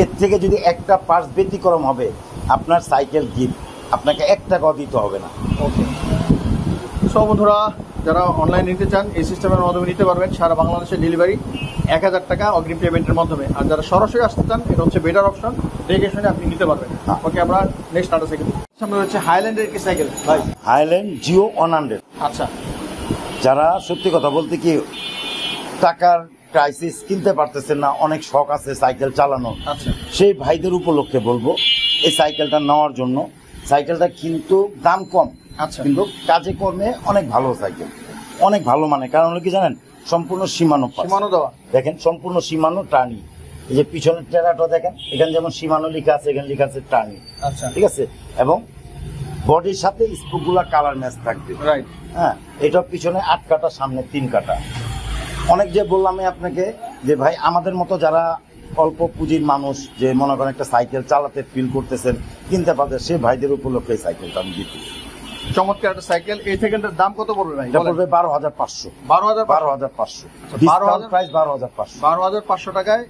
এর থেকে যদি একটা পার্টস ব্যতিক্রম হবে, আপনার সাইকেল গিফট, আপনাকে 1 টাকাও দিতে হবে না। ওকে, সব বন্ধুরা যারা অনলাইন নিতে চান এই সিস্টেমের মাধ্যমে নিতে পারবেন। সারা বাংলাদেশের ডেলিভারি 1,000 টাকা অগ্রিম পেমেন্টের মাধ্যমে। আর যারা সরাসরি আসতে চান, এটা হচ্ছে বেটার অপশন, দেখে শুনে আপনি নিতে পারবেন। ওকে, আমরা নেক্সট আরো সাইকেল সামনে হচ্ছে হাইল্যান্ডের কি সাইকেল ভাই? হাইল্যান্ড জিও 100। আচ্ছা, যারা সত্যি কথা বলতে কি টাকার ক্রাইসিস, কিনতে পারতেছেন না, অনেক শখ আছে সাইকেল চালানো, আচ্ছা, সেই ভাইদের উপলক্ষে বলবো এই সাইকেলটা নেওয়ার জন্য। সাইকেলটা কিন্তু দাম কম, আচ্ছা, কিন্তু কাজে কর্মে অনেক ভালো সাইকেল, অনেক ভালো। মানে কারণ হলো কি জানেন, সম্পূর্ণ সীমানো দেওয়া, দেখেন সম্পূর্ণ সীমানো টার্নি। এই যে পিছনের টেরাটা দেখেন, এখানে যেমন সীমানো লেখা আছে, এখানে লেখা আছে টার্নি। আচ্ছা, ঠিক আছে। এবং বডির সাথে স্পোকগুলা কালার ম্যাচ থাকবে। রাইট। হ্যাঁ, এটা পিছনে 8 কাটা, সামনে 3 কাটা। অনেক যে বললাম আপনাকে যে ভাই আমাদের মতো যারা অল্প পুঁজির মানুষ, যে মনে করেন একটা সাইকেল চালাতে ফিল করতেছেন, কিনতে পারতেন, সেই ভাইদের উপলক্ষে সাইকেলটা আমি দিচ্ছি। চমৎকার একটা সাইকেল। এই সাইকেলটার দাম কত পড়বে ভাই? এটা পড়বে 12,500। 12,500 ডিসকাউন্ট প্রাইস 12,500। 12,500 টাকায়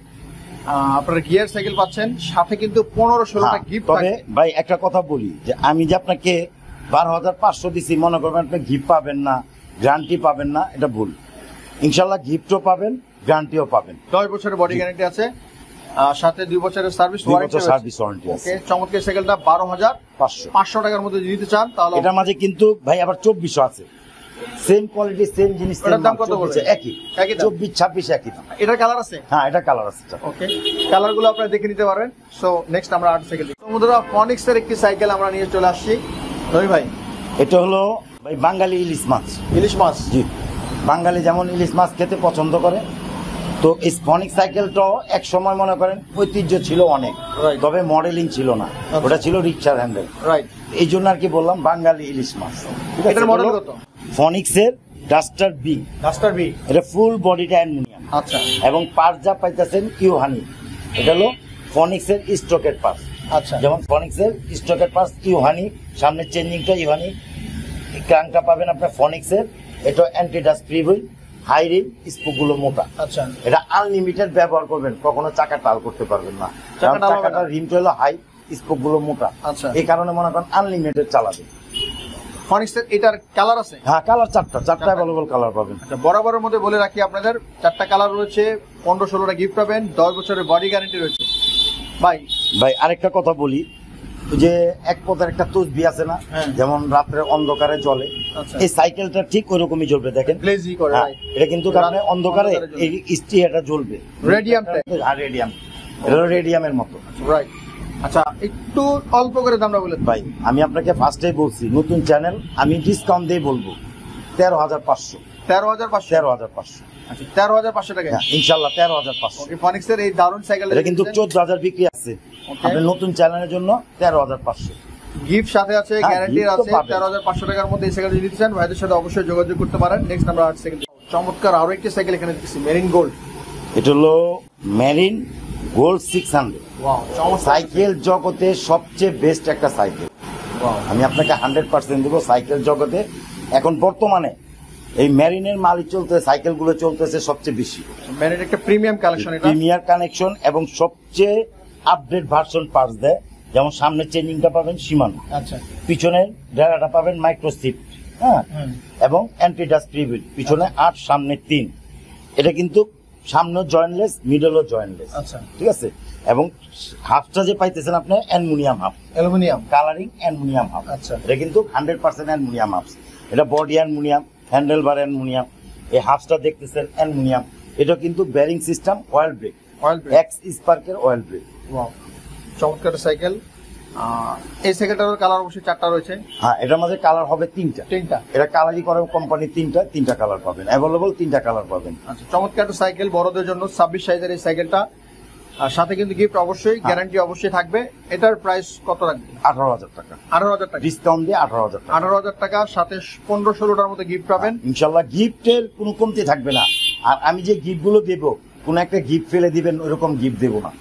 আপনারা গিয়ার সাইকেল পাচ্ছেন, সাথে কিন্তু 15-16টা গিফট। তবে ভাই একটা কথা বলি, যে আমি যে আপনাকে 12,500 দিছি, মনে করবেন আপনি গিফট পাবেন না, গ্যারান্টি পাবেন না, এটা ভুল। ইনশাল্লাহ গিফটও পাবেন, গ্যারান্টিও পাবেন। 10 বছরের বডি গ্যারান্টি আছে, সাথে 2 বছরের সার্ভিস ওয়ারেন্টি আছে। চমৎকার সাইকেলটা 12,500 টাকার মধ্যে নিতে চান তাহলে এটার মাঝে কিন্তু ভাই আবার 2400 আছে, সেম কোয়ালিটি, সেম জিনিস। এটার দাম কত বলছে? একই 24-26 একই দাম। এটার কালার আছে? হ্যাঁ, এটা কালার আছে। ওকে, কালারগুলো আপনারা দেখে নিতে পারবেন। সো নেক্সট আমরা আর্ট সাইকেল দেখি। বন্ধুরা, ফনিক্স এর একটি সাইকেল আমরা নিয়ে চলে আসছি। রবি ভাই, এটা হলো ভাই বাঙালি ইলিশ মাছ। ইলিশ মাছ? জি, বাঙালি যেমন ইলিশ মাছ খেতে পছন্দ করে, তো এই ফনিক্স সাইকেলটাও এক সময় মনে করেন ঐতিহ্য ছিল অনেক, তবে মডেলিং ছিল না, ওটা ছিল রিক্সার হ্যান্ডেল। রাইট, এই জন্য আর কি বললাম বাঙালি ইলিশ মাছ। এটার মডেল কত? ফনিক্সের ডাস্টার বি। ডাস্টার বি, এটা ফুল বডিটা অ্যালুমিনিয়াম। আচ্ছা। এবং পার্স যা পাইতেছেন ইউহানি, এটা হলো ফনিক্সের স্টকের পার্স। আচ্ছা। যেমন ফনিক্সের স্টকের পার্স ইউহানি, সামনের চেঞ্জিংটা ইউহানি, ক্রাঙ্কটা পাবেন আপনার ফনিক্সের, এটা anti dust free wheel, high rim, স্পোকগুলো মোটা। আচ্ছা। এটা আনলিমিটেড ব্যবহার করবেন, কখনো চাকা টাল করতে পারবেন না, কারণ টাল হবে না। চাকাটার রিমটা হলো হাই, স্পোকগুলো মোটা। আচ্ছা। এই কারণে মনে করেন আনলিমিটেড চালাবে। ফনিক্সের এটার কালার আছে? হ্যাঁ, কালার চারটা অ্যাভেলেবল কালার পাবেন। আচ্ছা, বরাবরের মধ্যে বলে রাখি আপনাদের 4টা কালার রয়েছে, 15-16টা গিফট পাবেন, 10 বছরের বডি গ্যারান্টি রয়েছে। ভাই আরেকটা কথা বলি, ওই যে এক কথার একটা তসবি আছে না, হ্যাঁ। যেমন রাত্রে অন্ধকারে জ্বলে, আচ্ছা। এই সাইকেলটা ঠিক ওইরকমই জ্বলবে, দেখেন গ্লেজি করে হ্যাঁ, এটা কিন্তু আপনি অন্ধকারে জ্বলবে। এই স্টিয়ারটা জ্বলবে, রেডিয়াম টাইপ। হ্যাঁ, রেডিয়াম, এটা হলো রেডিয়ামের মতো। রাইট। আচ্ছা, একটু অল্প করে দামটা বলে দিন। ভাই আমি আপনাকে ফার্স্টেই বলছি, নতুন চ্যানেল, আমি ডিসকাউন্ট দিয়ে বলবো 13,500। 13,500। 13,500, আচ্ছা, 13,500 টাকা। হ্যাঁ ইনশাল্লাহ 13,500। ওকে, ফনিক্সের এই দারুণ সাইকেল এটা কিন্তু 14,000 বিক্রি আছে, Okay. আপনার নতুন চ্যানেলের জন্য 13,500। গিফট সাথে আছে, হ্যাঁ, গ্যারান্টি gift তো আছে। পাবেন। 13,500 টাকার মধ্যে এই সাইকেল যদি নিতে চান ভাইদের সাথে অবশ্যই যোগাযোগ করতে পারেন। নেক্সট আমরা 8 সেকেন্ড চমৎকার আরো একটি সাইকেল এখানে দেখছি, মেরিন গোল্ড। এটা হলো মেরিন গোল্ড 600। ওয়াও, চমৎকার সাইকেল জগতে সবচেয়ে বেস্ট একটা সাইকেল, ওয়াও। আমি আপনাকে 100% দেবো। সাইকেল জগতে এখন বর্তমানে এই মেরিনের মালই চলতে, সাইকেলগুলো চলতেছে সবচেয়ে বেশি। মেরিন একটা প্রিমিয়াম কালেকশন এটা। প্রিমিয়ার কানেকশন এবং সবচেয়ে আপডেট ভার্সন পার্টস দেয়, যেমন সামনের চেঞ্জিংটা পাবেন শিমানো, আচ্ছা। পিছনের ড্রাইভারটা পাবেন মাইক্রোসিপ, হ্যাঁ, হুম। এবং অ্যান্টি ডাস্ট ফ্রি হুইল, পিছনে 8 সামনে 3। এটা কিন্তু সামনে জয়েন্টলেস, মিডলও জয়েন্টলেস। আচ্ছা। ঠিক আছে, এবং হাফটা যে পাইতেছেন আপনি aluminium half, aluminium. Colouring aluminium half. আচ্ছা। এটা কিন্তু 100% অ্যালুমিনিয়াম হাফ। এটা body aluminium, handlebar aluminium, এই হাফটা দেখতেছেন অ্যালুমিনিয়াম। এটা কিন্তু bearing system oil brake, oil brake. X স্পার্কের অয়েল ব্রেক। ওয়াও, চমৎকার সাইকেল। এই সাইকেলটার কালার অবশ্যই 4টা রয়েছে। হ্যাঁ, এটার মাঝে কালার হবে 3টা। 3টা। এটা কালারই করে কোম্পানি, 3টা কালার পাবেন, অ্যাভেলেবল 3টা কালার পাবেন। আচ্ছা, চমৎকার একটা সাইকেল বড়দের জন্য, 26 সাইজের এই সাইকেলটা। আর সাথে কিন্তু গিফট অবশ্যই, গ্যারান্টি অবশ্যই থাকবে। এটার প্রাইস কত রাখবে? 18,000 টাকা, 18,000 টাকা। ডিসকাউন্ট দিয়ে 18,000 টাকা। 18,000 টাকা, সাথে 15-16টার মতো গিফট পাবেন। ইনশাল্লাহ গিফটের কোনো কমতি থাকবে না। আর আমি যে গিফটগুলো দেবো, কোনো একটা গিফট ফেলে দিবেন ওইরকম গিফট দেবো না।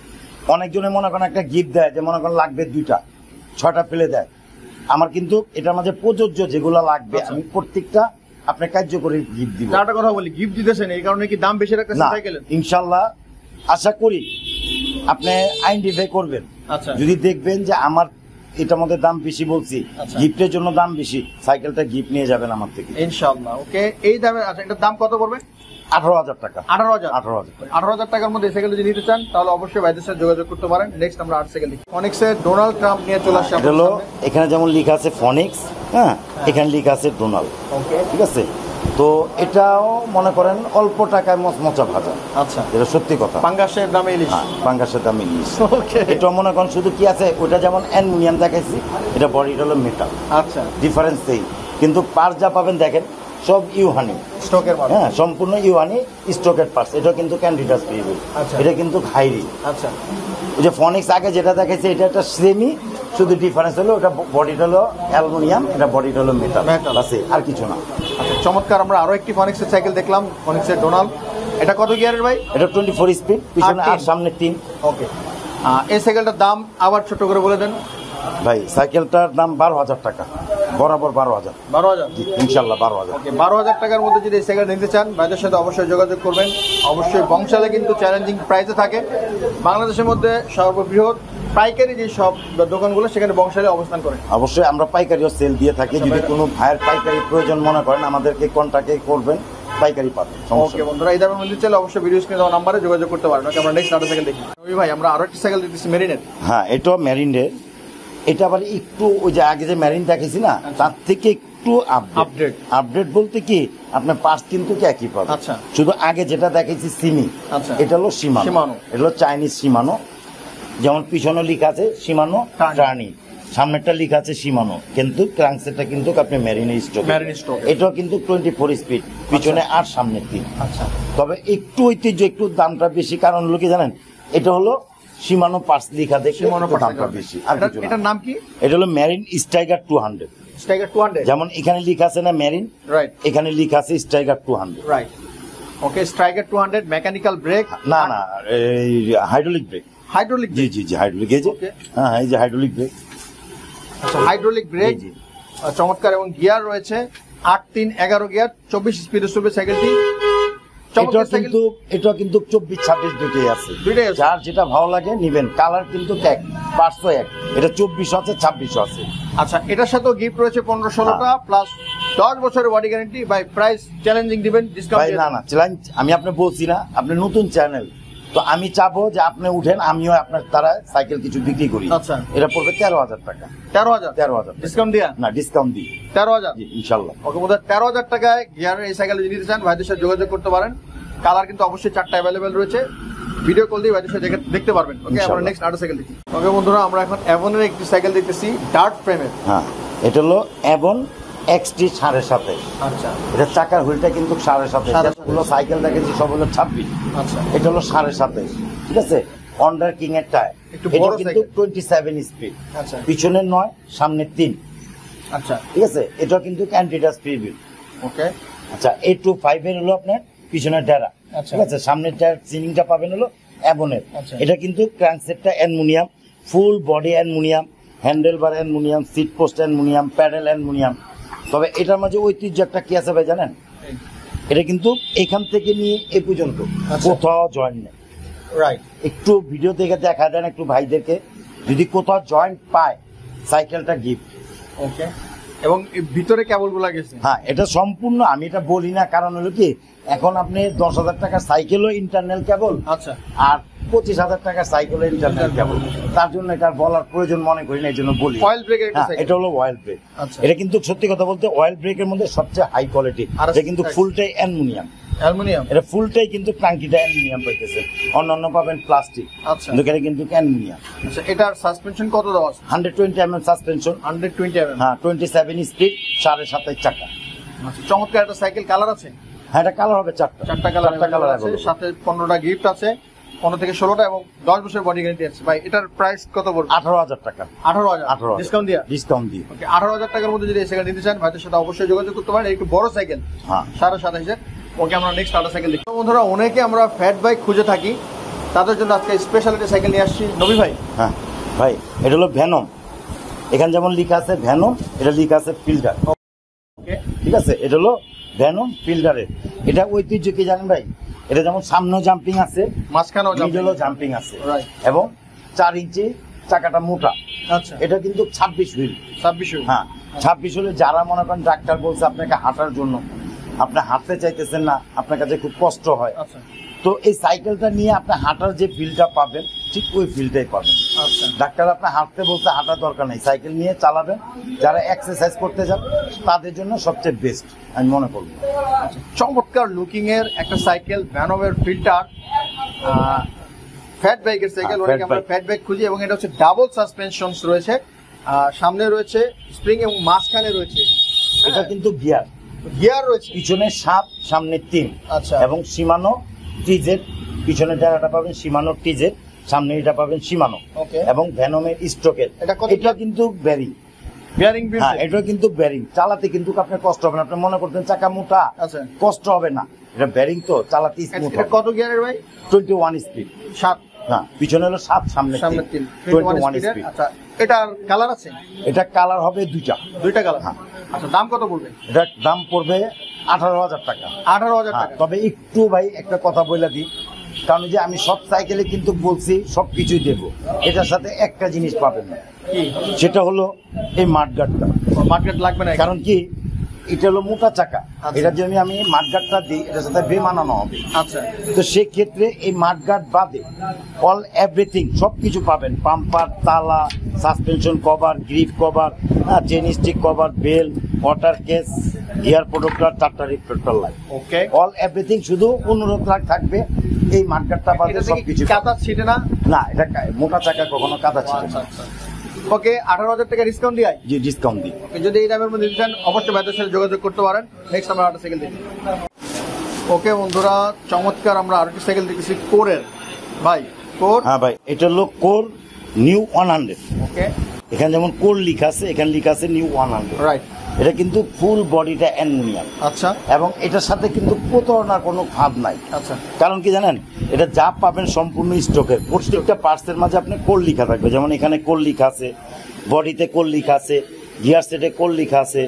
অনেকজনে মনে করেন একটা গিফট দেয়, যে মনে করেন লাগবে 2টা, 6টা ফেলে দেয়। আমার কিন্তু এটার মাঝে প্রযোজ্য যেগুলো লাগবে, আচ্ছা। আমি প্রত্যেকটা আপনার কার্যকরী গিফট দিব। একটা কথা বলি, গিফট দিতেছেন এই কারণে কি দাম বেশি রাখতেছেন না, সাইকেলের? ইনশাল্লাহ আশা করি আপনি আইডেন্টিফাই করবেন। আচ্ছা। যদি দেখবেন যে আমার এটার মধ্যে দাম বেশি বলছি, আচ্ছা। গিফটের জন্য দাম বেশি, সাইকেলটা গিফট নিয়ে যাবেন আমার থেকে। ইনশাআল্লাহ। ওকে, এই দামে। আচ্ছা, এটার দাম কত পড়বে? 18,000 টাকা। 18,000। 18,000 টাকা। 18,000 টাকার মধ্যে এই সাইকেল যদি নিতে চান তাহলে অবশ্যই ভাইদের সাথে যোগাযোগ করতে পারেন। নেক্সট আমরা 8 সেকেন্ড দেখি। ফনিক্সের ডোনাল্ড ট্রাম্প নিয়ে চলে আসছে এটা হলো, এখানে যেমন লেখা আছে ফনিক্স, হ্যাঁ, এখানে লেখা আছে ডোনাল্ড। ওকে। ঠিক আছে, তো এটাও মনে করেন অল্প টাকায় মচমচা ভাজা, আচ্ছা, এটা সত্যি কথা। পাঙ্গাসের দামে ইলিশ। হ্যাঁ, পাঙ্গাসের দাম ইলিশ। ওকে। এটা মনে করেন শুধু কি আছে, ওটা যেমন অ্যালুমিনিয়াম দেখাইছি, এটা বডিটা হলো মেটাল, আচ্ছা, ডিফারেন্স এই। কিন্তু পার্স যা পাবেন দেখেন সব ইউহানি, স্টকের মাল। হ্যাঁ, সম্পূর্ণ ইউহানি স্টকের পার্স। এটা কিন্তু ক্যান্ডিডাস ফ্রি, আচ্ছা। এটা কিন্তু হাইরি। আচ্ছা, ওই যে ফনিক্স আগে যেটা দেখাইছে, এটা একটা সেমি, শুধু ডিফারেন্স হলো ওটা বডিটা হলো অ্যালুমিনিয়াম, এটা বডিটা হলো মেটাল, Metal। আছে আর কিছু না। আচ্ছা, চমৎকার। আমরা আরো একটি ফনিক্সের সাইকেল দেখলাম, ফনিক্সের ডোনাল্ড। এটা কত গিয়ারের ভাই? এটা 24 স্পিড, পিছনে 8 আর সামনে 3। ওকে। এই সাইকেলটার দাম আবার ছোট করে বলে দেন ভাই সাইকেলটার দাম 12,000 টাকা, বরাবর 12,000। 12,000। ইনশাল্লাহ 12,000। ওকে, 12,000 টাকার মধ্যে যদি এই সাইকেল নিতে চান ভাইদের সাথে অবশ্যই যোগাযোগ করবেন। অবশ্যই বংশালে কিন্তু চ্যালেঞ্জিং প্রাইসে থাকে। বাংলাদেশের মধ্যে সর্ববৃহৎ পাইকারি যে সব দোকানগুলো, সেখানে বংশালে অবস্থান করে। অবশ্যই আমরা পাইকারিও সেল দিয়ে থাকি। যদি কোনো ভাইয়ের পাইকারি প্রয়োজন মনে করেন, আমাদেরকে কন্ট্যাক্টে করবেন, পাইকারি পাবেন। ওকে বন্ধুরা, এই দামে মধ্যে চাইলে অবশ্যই ভিডিও স্ক্রিনে দেওয়া নাম্বারে যোগাযোগ করতে পারেন। ওকে, আমরা নেক্সট আরো সাইকেল দেখি। ওই ভাই, আমরা আরো একটা সাইকেল দেখতেছি মেরিনের। হ্যাঁ, এটাও মেরিনের। এটা আবার একটু ওই যে আগে যে মেরিন দেখেছি না, তার থেকে একটু আপডেট। আপডেট বলতে কি, আপনার পার্স কিন্তু একই পাবেন। আচ্ছা। শুধু আগে যেটা দেখেছি সিমি, আচ্ছা। এটা হলো শিমানো। শিমানো, এটা হলো চাইনিজ শিমানো। যেমন পিছনে লেখা আছে শিমানো টার্নি, সামনেরটা লেখা আছে শিমানো, কিন্তু ক্রাঙ্কসেটটা কিন্তু আপনি মেরিনের স্টক। এটাও কিন্তু 24 স্পিড, পিছনে 8 সামনে 3। আচ্ছা, তবে একটু ঐতিহ্য, একটু দামটা বেশি। কারণ হলো কি জানেন, এটা হলো শিমানো পার্স লেখা দেখে দামটা বেশি, আর কিছু না। এটার নাম কি? এটা হলো মেরিন স্ট্রাইকার 200। স্ট্রাইকার 200। যেমন এখানে লেখা আছে না মেরিন, রাইট। এখানে লেখা আছে স্ট্রাইকার 200। রাইট। ওকে, স্ট্রাইকার 200 মেকানিক্যাল ব্রেক। না না, এই হাইড্রোলিক ব্রেক। হাইড্রোলিক, জি জি জি, হাইড্রোলিক। এই যে হ্যাঁ, এই যে হাইড্রোলিক ব্রেক। আচ্ছা, হাইড্রোলিক ব্রেক, জি। চমৎকার। এবং গিয়ার রয়েছে 8, 3, 11 গিয়ার, 24 স্পিডে চলবে সাইকেলটি। এটা কিন্তু 24-26 দুটোই আছে। দুইটাই আছে। যার যেটা ভালো লাগে নিবেন। কালার কিন্তু এক, পার্টসও এক। এটা 24 আছে, 26 আছে। আচ্ছা, এটার সাথেও গিফট রয়েছে 15-16টা প্লাস 10 বছরের body guarantee. By price challenging দিবেন, ভাই ডিসকাউন্ট? না না, চ্যালেঞ্জ আমি আপনি বলছি না, আপনি নতুন চ্যানেল তো আমি চাবো যে আপনি উঠেন, আমিও আপনার দ্বারা সাইকেল কিছু বিক্রি করি। আচ্ছা, এটা পড়বে 13,000 টাকা। 13,000 ডিসকাউন্ট দিয়া? না, ডিসকাউন্ট দিই 13,000 ইনশাল্লাহ। ওকে, বোধ হয় 13,000 টাকায় গিয়ারের এই সাইকেল যদি নিতে চান ভাইদের সাথে যোগাযোগ করতে পারেন। কালার কিন্তু অবশ্যই 4টা অ্যাভেলেবেল রয়েছে। ভিডিও কল দিয়ে ভাইদের সাথে দেখতে পারবেন। ওকে, আমরা নেক্সট আরেকটা সাইকেল দেখি। ওকে বন্ধুরা, আমরা এখন অ্যাভনের একটি সাইকেল দেখতেছি, ডার্ট ফ্রেমের। হ্যাঁ, এটা হলো অ্যাভন XT 7.5। আচ্ছা, এটা চাকার হুইলটা কিন্তু 7.5। গুলো সাইকেল দেখেছি সব হলো 26। আচ্ছা, এটা হলো 7.5। ঠিক আছে, হন্ডার কিং এর টায়ার। একটু এটা বড় কিন্তু সাইকেল। 27 স্পিড। আচ্ছা, পিছনে 9, সামনে 3। আচ্ছা, ঠিক আছে, এটা কিন্তু ক্যান্ডিডাস প্রিভিউ। ওকে, আচ্ছা, 825 এর হলো আপনার পিছনের ডেরা। আচ্ছা। ঠিক আছে, সামনের টায়ার সিলিংটা পাবেন হলো অ্যাভনের। আচ্ছা। এটা কিন্তু ক্র্যাঙ্কসেটটা aluminium, full body aluminium, handlebar aluminium, seat post aluminium, pedal aluminium. তবে এটার মাঝে ঐতিহ্য একটা কি আছে ভাই জানেন? এটা কিন্তু এখান থেকে নিয়ে এ পর্যন্ত আচ্ছা। কোথাও জয়েন্ট নেই। রাইট। একটু ভিডিও থেকে দেখা দেন একটু ভাইদেরকে, যদি কোথাও জয়েন্ট পায় সাইকেলটা গিফট। ওকে, এবং ভিতরে কেবলগুলো গেছে? হ্যাঁ, এটা সম্পূর্ণ আমি এটা বলি না, কারণ হলো কি এখন আপনি 10,000 টাকার সাইকেলও ইন্টারনাল কেবল, আচ্ছা, আর 25,000 টাকার সাইকেলও ইন্টারনাল কেবল। তার জন্য এটা বলার প্রয়োজন মনে করি না, এই জন্য বলি। অয়েল ব্রেকের একটা হ্যাঁ, সাইকেল। এটা হলো অয়েল ব্রেক। আচ্ছা, এটা কিন্তু সত্যি কথা বলতে অয়েল ব্রেকের মধ্যে সবচেয়ে হাই কোয়ালিটি। আর এটা কিন্তু ফুলটাই অ্যালুমিনিয়াম। অ্যালুমিনিয়াম? এটা ফুলটাই কিন্তু টাঙ্কিটা অ্যালুমিনিয়াম পাইতেছে, অন্যান্য পাবেন প্লাস্টিক। আচ্ছা, কিন্তু এটা কিন্তু অ্যালুমিনিয়াম। আচ্ছা, এটার সাসপেনশন কত দেওয়া আছে? 120 mm সাসপেনশন। 120 mm। হ্যাঁ, 27 স্পিড, 27.5 চাকা। আচ্ছা, চমৎকার একটা সাইকেল। কালার আছে? হ্যাঁ, এটা কালার হবে 4টা। 4টা কালার আছে, আছে। সাথে 15টা গিফট আছে, 15 থেকে 16টা, এবং 10 বছরের বডি গ্যারান্টি আছে। ভাই এটার প্রাইস কত পড়বে? 18,000 টাকা। 18,000 ডিসকাউন্ট দিয়া? ডিসকাউন্ট দিয়ে। ওকে, 18,000 টাকার মধ্যে যদি এই সাইকেল নিতে চান ভাইদের সাথে অবশ্যই যোগাযোগ করতে পারেন। একটু বড় সাইকেল, হ্যাঁ, 27,500। ওকে, আমরা নেক্সট আরেকটা সাইকেল দেখি। বন্ধুরা, অনেকে আমরা ফ্যাট বাইক খুঁজে থাকি, তাদের জন্য আজকে স্পেশালিটি সাইকেল নিয়ে আসছি। নবী ভাই? হ্যাঁ ভাই, এটা হলো ভ্যানম। এখানে যেমন লিখা আছে ভ্যানম, এটা লিখা আছে ফিল্ডার। ওকে, ঠিক আছে, এটা হলো ভ্যানম ফিল্ডারের। এটা ঐতিহ্য কি জানেন ভাই? এটা যেমন সামনেও জাম্পিং আছে, মাঝখানেও মিডলও জাম্পিং আছে, রাইট, এবং 4 ইঞ্চি চাকাটা মোটা। আচ্ছা, এটা কিন্তু 26 হুইল। 26। হ্যাঁ, 26 হলে যারা মনে করেন ডাক্তার বলছে আপনাকে হাঁটার জন্য, আপনি হাঁটতে চাইতেছেন না, আপনার কাছে খুব কষ্ট হয়, আচ্ছা, তো এই সাইকেলটা নিয়ে আপনি হাঁটার যে ফিলটা পাবেন ঠিক ওই ফিলটাই পাবেন। আচ্ছা, ডাক্তার আপনি হাঁটতে বলতে হাঁটার দরকার নেই, সাইকেল নিয়ে চালাবেন। যারা এক্সারসাইজ করতে যান তাদের জন্য সবচেয়ে বেস্ট আমি মনে করব। আচ্ছা, চমৎকার লুকিং এর একটা সাইকেল, ভ্যানমের ফিল্টার, ফ্যাট বাইকের সাইকেল। হ্যাঁ, অনেকে আমরা fat bike। ফ্যাট বাইক খুঁজি, এবং এটা হচ্ছে ডাবল সাসপেনশনস রয়েছে, সামনে রয়েছে স্প্রিং এবং মাঝখানে রয়েছে এটা কিন্তু গিয়ার, গিয়ার রয়েছে, পিছনে 7, সামনে 3। আচ্ছা, এবং সীমানো টিজের, পিছনে জায়গাটা পাবেন সীমানো টিজের, সামনে এটা পাবেন সীমানো। ওকে, এবং ভ্যানমের স্ট্রোকের। এটা কিন্তু ব্যারিং। বিয়ারিং বিল? হ্যাঁ, এটা কিন্তু ব্যারিং। চালাতে কিন্তু আপনার কষ্ট হবে না। আপনি মনে করতেন চাকা মোটা, আচ্ছা, কষ্ট হবে না, এটা ব্যারিং তো চালাতে স্মুথ এটা হবে। কত গিয়ারের ভাই? 21 স্পিড। 7, হ্যাঁ, পিছনে হলো 7, সামনে 3। 21 স্পিডের। স্পিড। আচ্ছা, এটার কালার আছে? এটা কালার হবে 2টা। 2টা কালার? হ্যাঁ। আচ্ছা, দাম কত পড়বে? এটার দাম পড়বে 18,000 টাকা। 18,000 হ্যাঁ, টাকা। তবে একটু ভাই একটা কথা বলে দিই, কারণ যে আমি সব সাইকেলে কিন্তু বলছি সবকিছুই দেবো, এটার সাথে একটা জিনিস পাবেন না, কি? সেটা হলো এই মাঠগাটটা। মার্কেট লাগবে না? কারণ কি, এটা হলো মোটা চাকা, আচ্ছা। এটার জন্য আমি মাঠগাটটা দিই, এটার সাথে বেমানানো হবে। আচ্ছা, তো সেক্ষেত্রে এই মাঠগাট বাদে অল এভরিথিং সবকিছু পাবেন, পাম্পার, তালা, suspension cover, grip cover, chain stick cover, bell, water case, gear protector, 4টা reflector light, okay, all everything. শুধু অনুরোধ থাকবে এই মাঠগাটটা বাদে এটা থেকে সবকিছু কাদা ছিটে না? না, এটা মোটা চাকা কখনো কাদা ছিল আচ্ছা, না। আচ্ছা, ওকে, 18,000 টাকা ডিসকাউন্ট দিয়ে? জি, ডিসকাউন্ট দিই। যদি এই দামের মধ্যে দিতে চান অবশ্যই ভাইদের সাথে যোগাযোগ করতে পারেন। নেক্সট আমরা আরেকটা সাইকেল দেখি। ওকে বন্ধুরা, চমৎকার আমরা আরেকটা সাইকেল দেখেছি কোরের। ভাই কোর? হ্যাঁ ভাই, এটা হলো কোর নিউ 100। ওকে, এখানে যেমন কোর লেখা আছে, এখানে লেখা আছে নিউ 100। রাইট। এটা কিন্তু ফুল বডিটা অ্যালুমিনিয়াম। আচ্ছা। এবং এটার সাথে কিন্তু প্রতারণার কোনো ফাঁদ নাই। আচ্ছা। কারণ কি জানেন, এটা যা পাবেন সম্পূর্ণ স্টকের, প্রত্যেকটা পার্টসের মাঝে আপনি কোড লেখা থাকবে। যেমন এখানে কোড লেখা আছে, বডিতে কোড লেখা আছে, গিয়ার সেটে কোড লেখা আছে,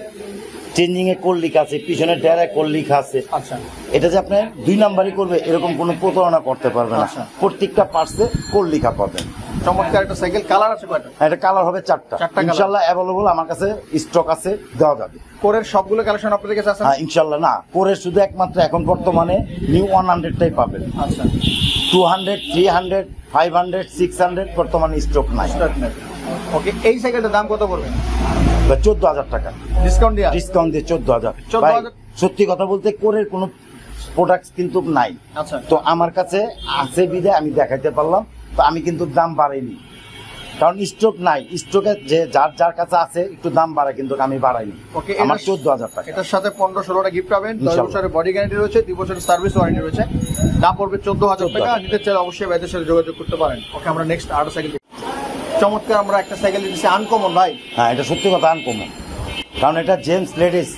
চেঞ্জিং এ কোড লেখা আছে, পিছনে টায়ারে কোড লেখা আছে। আচ্ছা। এটা যে আপনি 2 নাম্বারই করবে এরকম কোনো প্রতারণা করতে পারবে না। আচ্ছা। প্রত্যেকটা পার্টসে কোড লেখা পাবেন। চমৎকার একটা সাইকেল। কালার আছে কয়টা? এটা কালার হবে 4টা। ইনশাআল্লাহ অ্যাভেলেবল আমার কাছে স্টক আছে, দেওয়া যাবে। কোরের সবগুলো কালেকশন আপনাদের কাছে আছে? হ্যাঁ ইনশাআল্লাহ। না, কোরের শুধু একমাত্র এখন বর্তমানে নিউ 100টাই পাবেন। আচ্ছা। 200, 300, 500, 600 বর্তমানে স্টক নাই। ওকে, এই সাইকেলটার দাম কত পড়বে? 14,000 টাকা ডিসকাউন্ট দিয়ে? ডিসকাউন্ট দিয়ে 14,000। 14,000? সত্যি কথা বলতে কোরের কোনো প্রোডাক্ট কিন্তু নাই। আচ্ছা। তো আমার কাছে আছে বিধায় আমি দেখাইতে পারলাম। তো আমি কিন্তু দাম বাড়াইনি, কারণ স্টক নাই। স্টকে যে যার কাছে আছে একটু দাম বাড়ায়, কিন্তু আমি বাড়াইনি। ওকে, আমার 14,000 টাকা। এটার সাথে 15-16টা গিফট পাবেন, 10 বছরের বডি গ্যারান্টি রয়েছে, 2 বছরের সার্ভিস ওয়ারেন্টি রয়েছে। দাম পড়বে 14,000 টাকা। নিতে চাইলে অবশ্যই ভাইদের সাথে যোগাযোগ করতে পারেন। ওকে, আমরা নেক্সট আরো সাইকেল। চমৎকার আমরা একটা সাইকেল দিচ্ছি, আনকমন ভাই। হ্যাঁ, এটা সত্যি কথা আনকমন, কারণ এটা জেন্টস লেডিস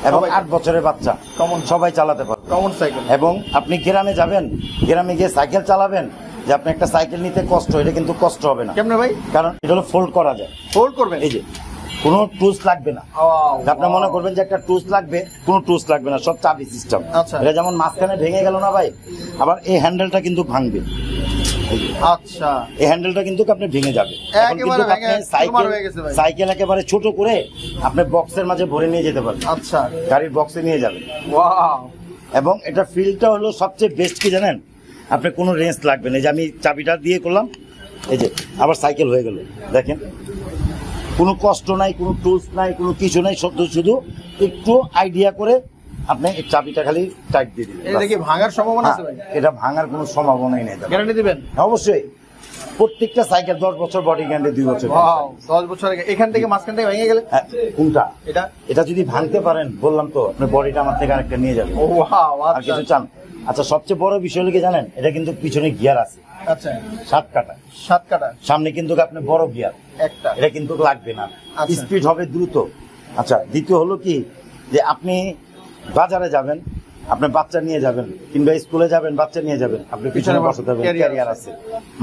এবং 8 বছরের বাচ্চা কমন সবাই চালাতে পারবে। Common cycle. এবং আপনি গ্রামে যাবেন, গ্রামে গিয়ে সাইকেল চালাবেন, যে আপনি একটা সাইকেল নিতে কষ্ট, এটা কিন্তু কষ্ট হবে না। কেমনে ভাই? কারণ এটা হলো ফোল্ড করা যায়। ফোল্ড করবেন? এই যে কোনো টুলস লাগবে না। আপনি মনে করবেন যে একটা টুলস লাগবে, কোনো টুলস লাগবে না, সব চাবি সিস্টেম। আচ্ছা। এটা যেমন মাঝখানে ভেঙে গেল না ভাই, আবার এই হ্যান্ডেলটা কিন্তু ভাঙবে। আচ্ছা। এই হ্যান্ডেলটা কিন্তু আপনি ভেঙে যাবে। একেবারে ভেঙে চুরমার হয়ে গেছে ভাই। সাইকেল একেবারে ছোট করে আপনি বক্সের মাঝে ভরে নিয়ে যেতে পারবেন। আচ্ছা। গাড়ির বক্সে নিয়ে যাবেন। ওয়াও। এবং এটা ফিলটা হলো সবচেয়ে বেস্ট কি জানেন, আপনি কোনো রেঞ্জ লাগবে না। এই যে আমি চাবিটা দিয়ে করলাম, এই যে আবার সাইকেল হয়ে গেল। দেখেন, কোনো কষ্ট নাই, কোনো টুলস নাই, কোনো কিছু নাই, শুধু একটু আইডিয়া করে আপনি এই চাবিটা খালি টাইট দিয়ে দিবেন। এটা কি ভাঙার সম্ভাবনা আছে ভাই? এটা ভাঙার কোনো সম্ভাবনাই নেই। গ্যারান্টি দিবেন? অবশ্যই। প্রত্যেকটা সাইকেল 10 বছর বডি গ্যারান্টি, 2 বছর। ওয়াও, 10 বছর আগে এখান থেকে মাঝখান থেকে ভেঙে গেলে? কোনটা? এটা। এটা যদি ভাঙতে পারেন, বললাম তো, আপনি বডিটা আমার থেকে আরেকটা নিয়ে যাবেন। ওয়াও। আর কিছু চান? আচ্ছা, সবচেয়ে বড় বিষয় হলো কি জানেন, এটা কিন্তু পিছনে গিয়ার আছে। আচ্ছা। 7 কাটা। 7 কাটা। সামনে কিন্তু আপনি বড় গিয়ার একটা। এটা কিন্তু লাগবে না। আচ্ছা। স্পিড হবে দ্রুত। আচ্ছা, দ্বিতীয় হলো কি, যে আপনি বাজারে যাবেন, আপনি বাচ্চা নিয়ে যাবেন, কিংবা স্কুলে যাবেন, বাচ্চা নিয়ে যাবেন, আপনি পিছনে বসাতে হবে, ক্যারিয়ার আছে,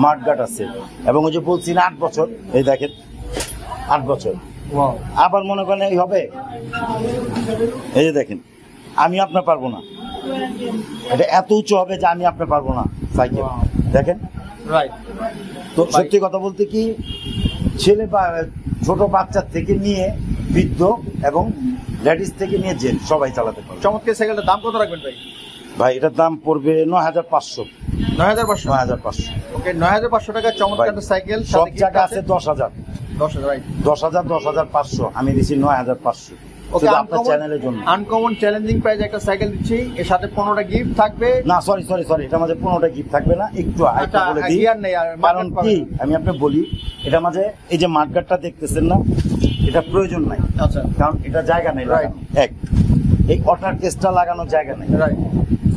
মাঠগাট আছে। এবং ওই যে বলছি না 8 বছর, এই দেখেন 8 বছর। আবার মনে করেন এই হবে, এই যে দেখেন, আমি আপনার পারবো না, এটা এত উঁচু হবে যে আমি আপনার পারবো না সাইকেল। দেখেন, রাইট। তো সত্যি কথা বলতে কি, ছেলে বা ছোট বাচ্চার থেকে নিয়ে বৃদ্ধ এবং লেডিস থেকে নিয়ে জেন্ট সবাই চালাতে পারে। চমৎকার সাইকেলটার দাম কত রাখবেন ভাই? ভাই এটার দাম পড়বে 9,500। 9,500? 9,500। ওকে, 9,500 টাকা চমৎকার একটা সাইকেল। সব জায়গা আছে 10,000। 10,000, রাইট। 10,000, 10,500, আমি দিচ্ছি 9,500 শুধু আপনার চ্যানেলের জন্য। আনকমন চ্যালেঞ্জিং প্রাইজে একটা সাইকেল দিচ্ছি, এর সাথে 15টা গিফট থাকবে। না, সরি, এটার মাঝে 15টা গিফট থাকবে না। একটু আরেকটা বলে দিই, কারণ কি আমি আপনাকে বলি, এটার মাঝে এই যে মাঠগাটটা দেখতেছেন না, এটা প্রয়োজন নাই। আচ্ছা। কারণ এটা জায়গা নেই লাগানো। এক, এই ওয়াটার কেসটা লাগানোর জায়গা নেই। রাইট।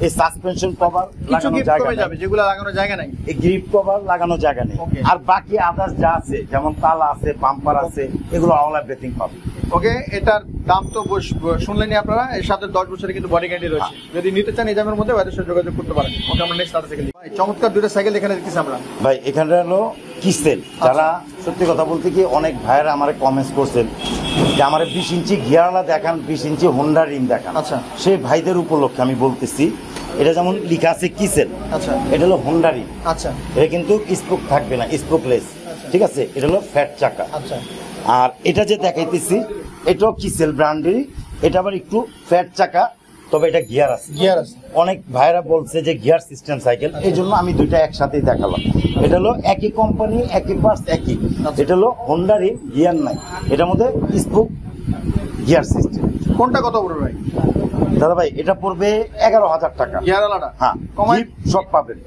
এই সাসপেনশন কভার কিছু লাগানোর গিফট জায়গা কমে নেই। যাবে, যেগুলো লাগানোর জায়গা নাই। এই গ্রিপ কভার লাগানোর জায়গা নেই। আর বাকি আদার্স যা আছে, যেমন তালা আছে, বাম্পার আছে, এগুলো আওলা ব্রেথিং পাবে। ওকে, এটার দাম তো শুনলেনই আপনারা। এর সাথে 10 বছরের কিন্তু বডি গ্যারান্টি রয়েছে। যদি নিতে চান এই দামের মধ্যে ভাইদের সাথে যোগাযোগ করতে পারেন। ওকে, আমরা নেক্সট আরো সাইকেল। ভাই চমৎকার দুটো সাইকেল এখানে দেখতেছি আমরা। ভাই এখানে হলো কিসেল। যারা সত্যি কথা বলতে কি, অনেক ভাইয়েরা আমার কমেন্টস করছেন যে আমার 20 ইঞ্চি গিয়ারওয়ালা দেখান, 20 ইঞ্চি হোন্ডা রিম দেখান। আচ্ছা। সেই ভাইদের উপলক্ষে আমি বলতেছি, এটা যেমন লেখা আছে কিসেল, আচ্ছা, এটা হলো হোন্ডা রিম। আচ্ছা। এটা কিন্তু স্পোক থাকবে না, স্পোকলেস। ঠিক আছে, এটা হলো ফ্যাট চাকা। আচ্ছা। আর এটা যে দেখাইতেছি, এটাও কিসেল ব্র্যান্ডেরই, এটা আবার একটু ফ্যাট চাকা, তবে এটা গিয়ার আছে। গিয়ার আছে। অনেক ভাইরা বলছে যে গিয়ার সিস্টেম সাইকেল, এই জন্য আমি দুইটা একসাথেই দেখালাম। এটা হলো একই কোম্পানি, একই পার্টস, একই। এটা হলো হোন্ডা রিম, গিয়ার নাই, এটার মধ্যে স্পোক গিয়ার সিস্টেম। কোনটা কত পড়বে ভাই? দাদা ভাই এটা পড়বে 11,000 টাকা। গিয়ারওয়ালাটা? হ্যাঁ, গিফট সব পাবেন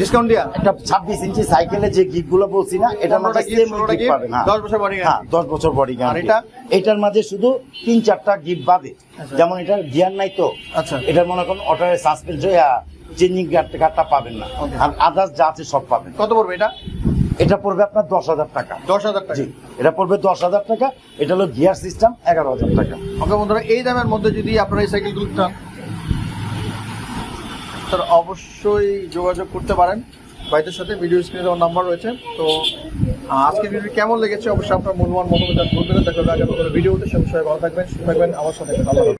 ডিসকাউন্ট দিয়া। একটা 26 ইঞ্চি সাইকেলে যে গিফট গুলো বলছি না, এটার মধ্যে সেম গিফট পাবেন। হ্যাঁ, 10 বছর বডি গ্যারান্টি। 10 বছর বডি গ্যারান্টি। আর এটার মাঝে শুধু 3-4টা গিফট বাদে, যেমন এটার গিয়ার নাই তো। আচ্ছা। এটার মনে করেন অটোর সাসপেনশন চেঞ্জিং গার্ডটা পাবেন না, আর আদার্স যা আছে সব পাবেন। কত পড়বে এটা? এটা পড়বে আপনার 10,000 টাকা। 10,000 টাকা। জি, এটা পড়বে 10,000 টাকা। এটা হলো গিয়ার সিস্টেম 11,000 টাকা। ওকে বন্ধুরা, এই দামের মধ্যে যদি আপনারা এই সাইকেলগুলো চান তাহলে অবশ্যই যোগাযোগ করতে পারেন ভাইদের সাথে। ভিডিও স্ক্রিনে দেওয়ার নাম্বার রয়েছে। তো আজকের ভিডিও কেমন লেগেছে অবশ্যই আপনার মূল্যবান মতামত বলবেন। দেখা হবে আগামী ভিডিওতে। সব সময় ভালো থাকবেন, সুস্থ থাকবেন, আমার সাথে থাকবেন।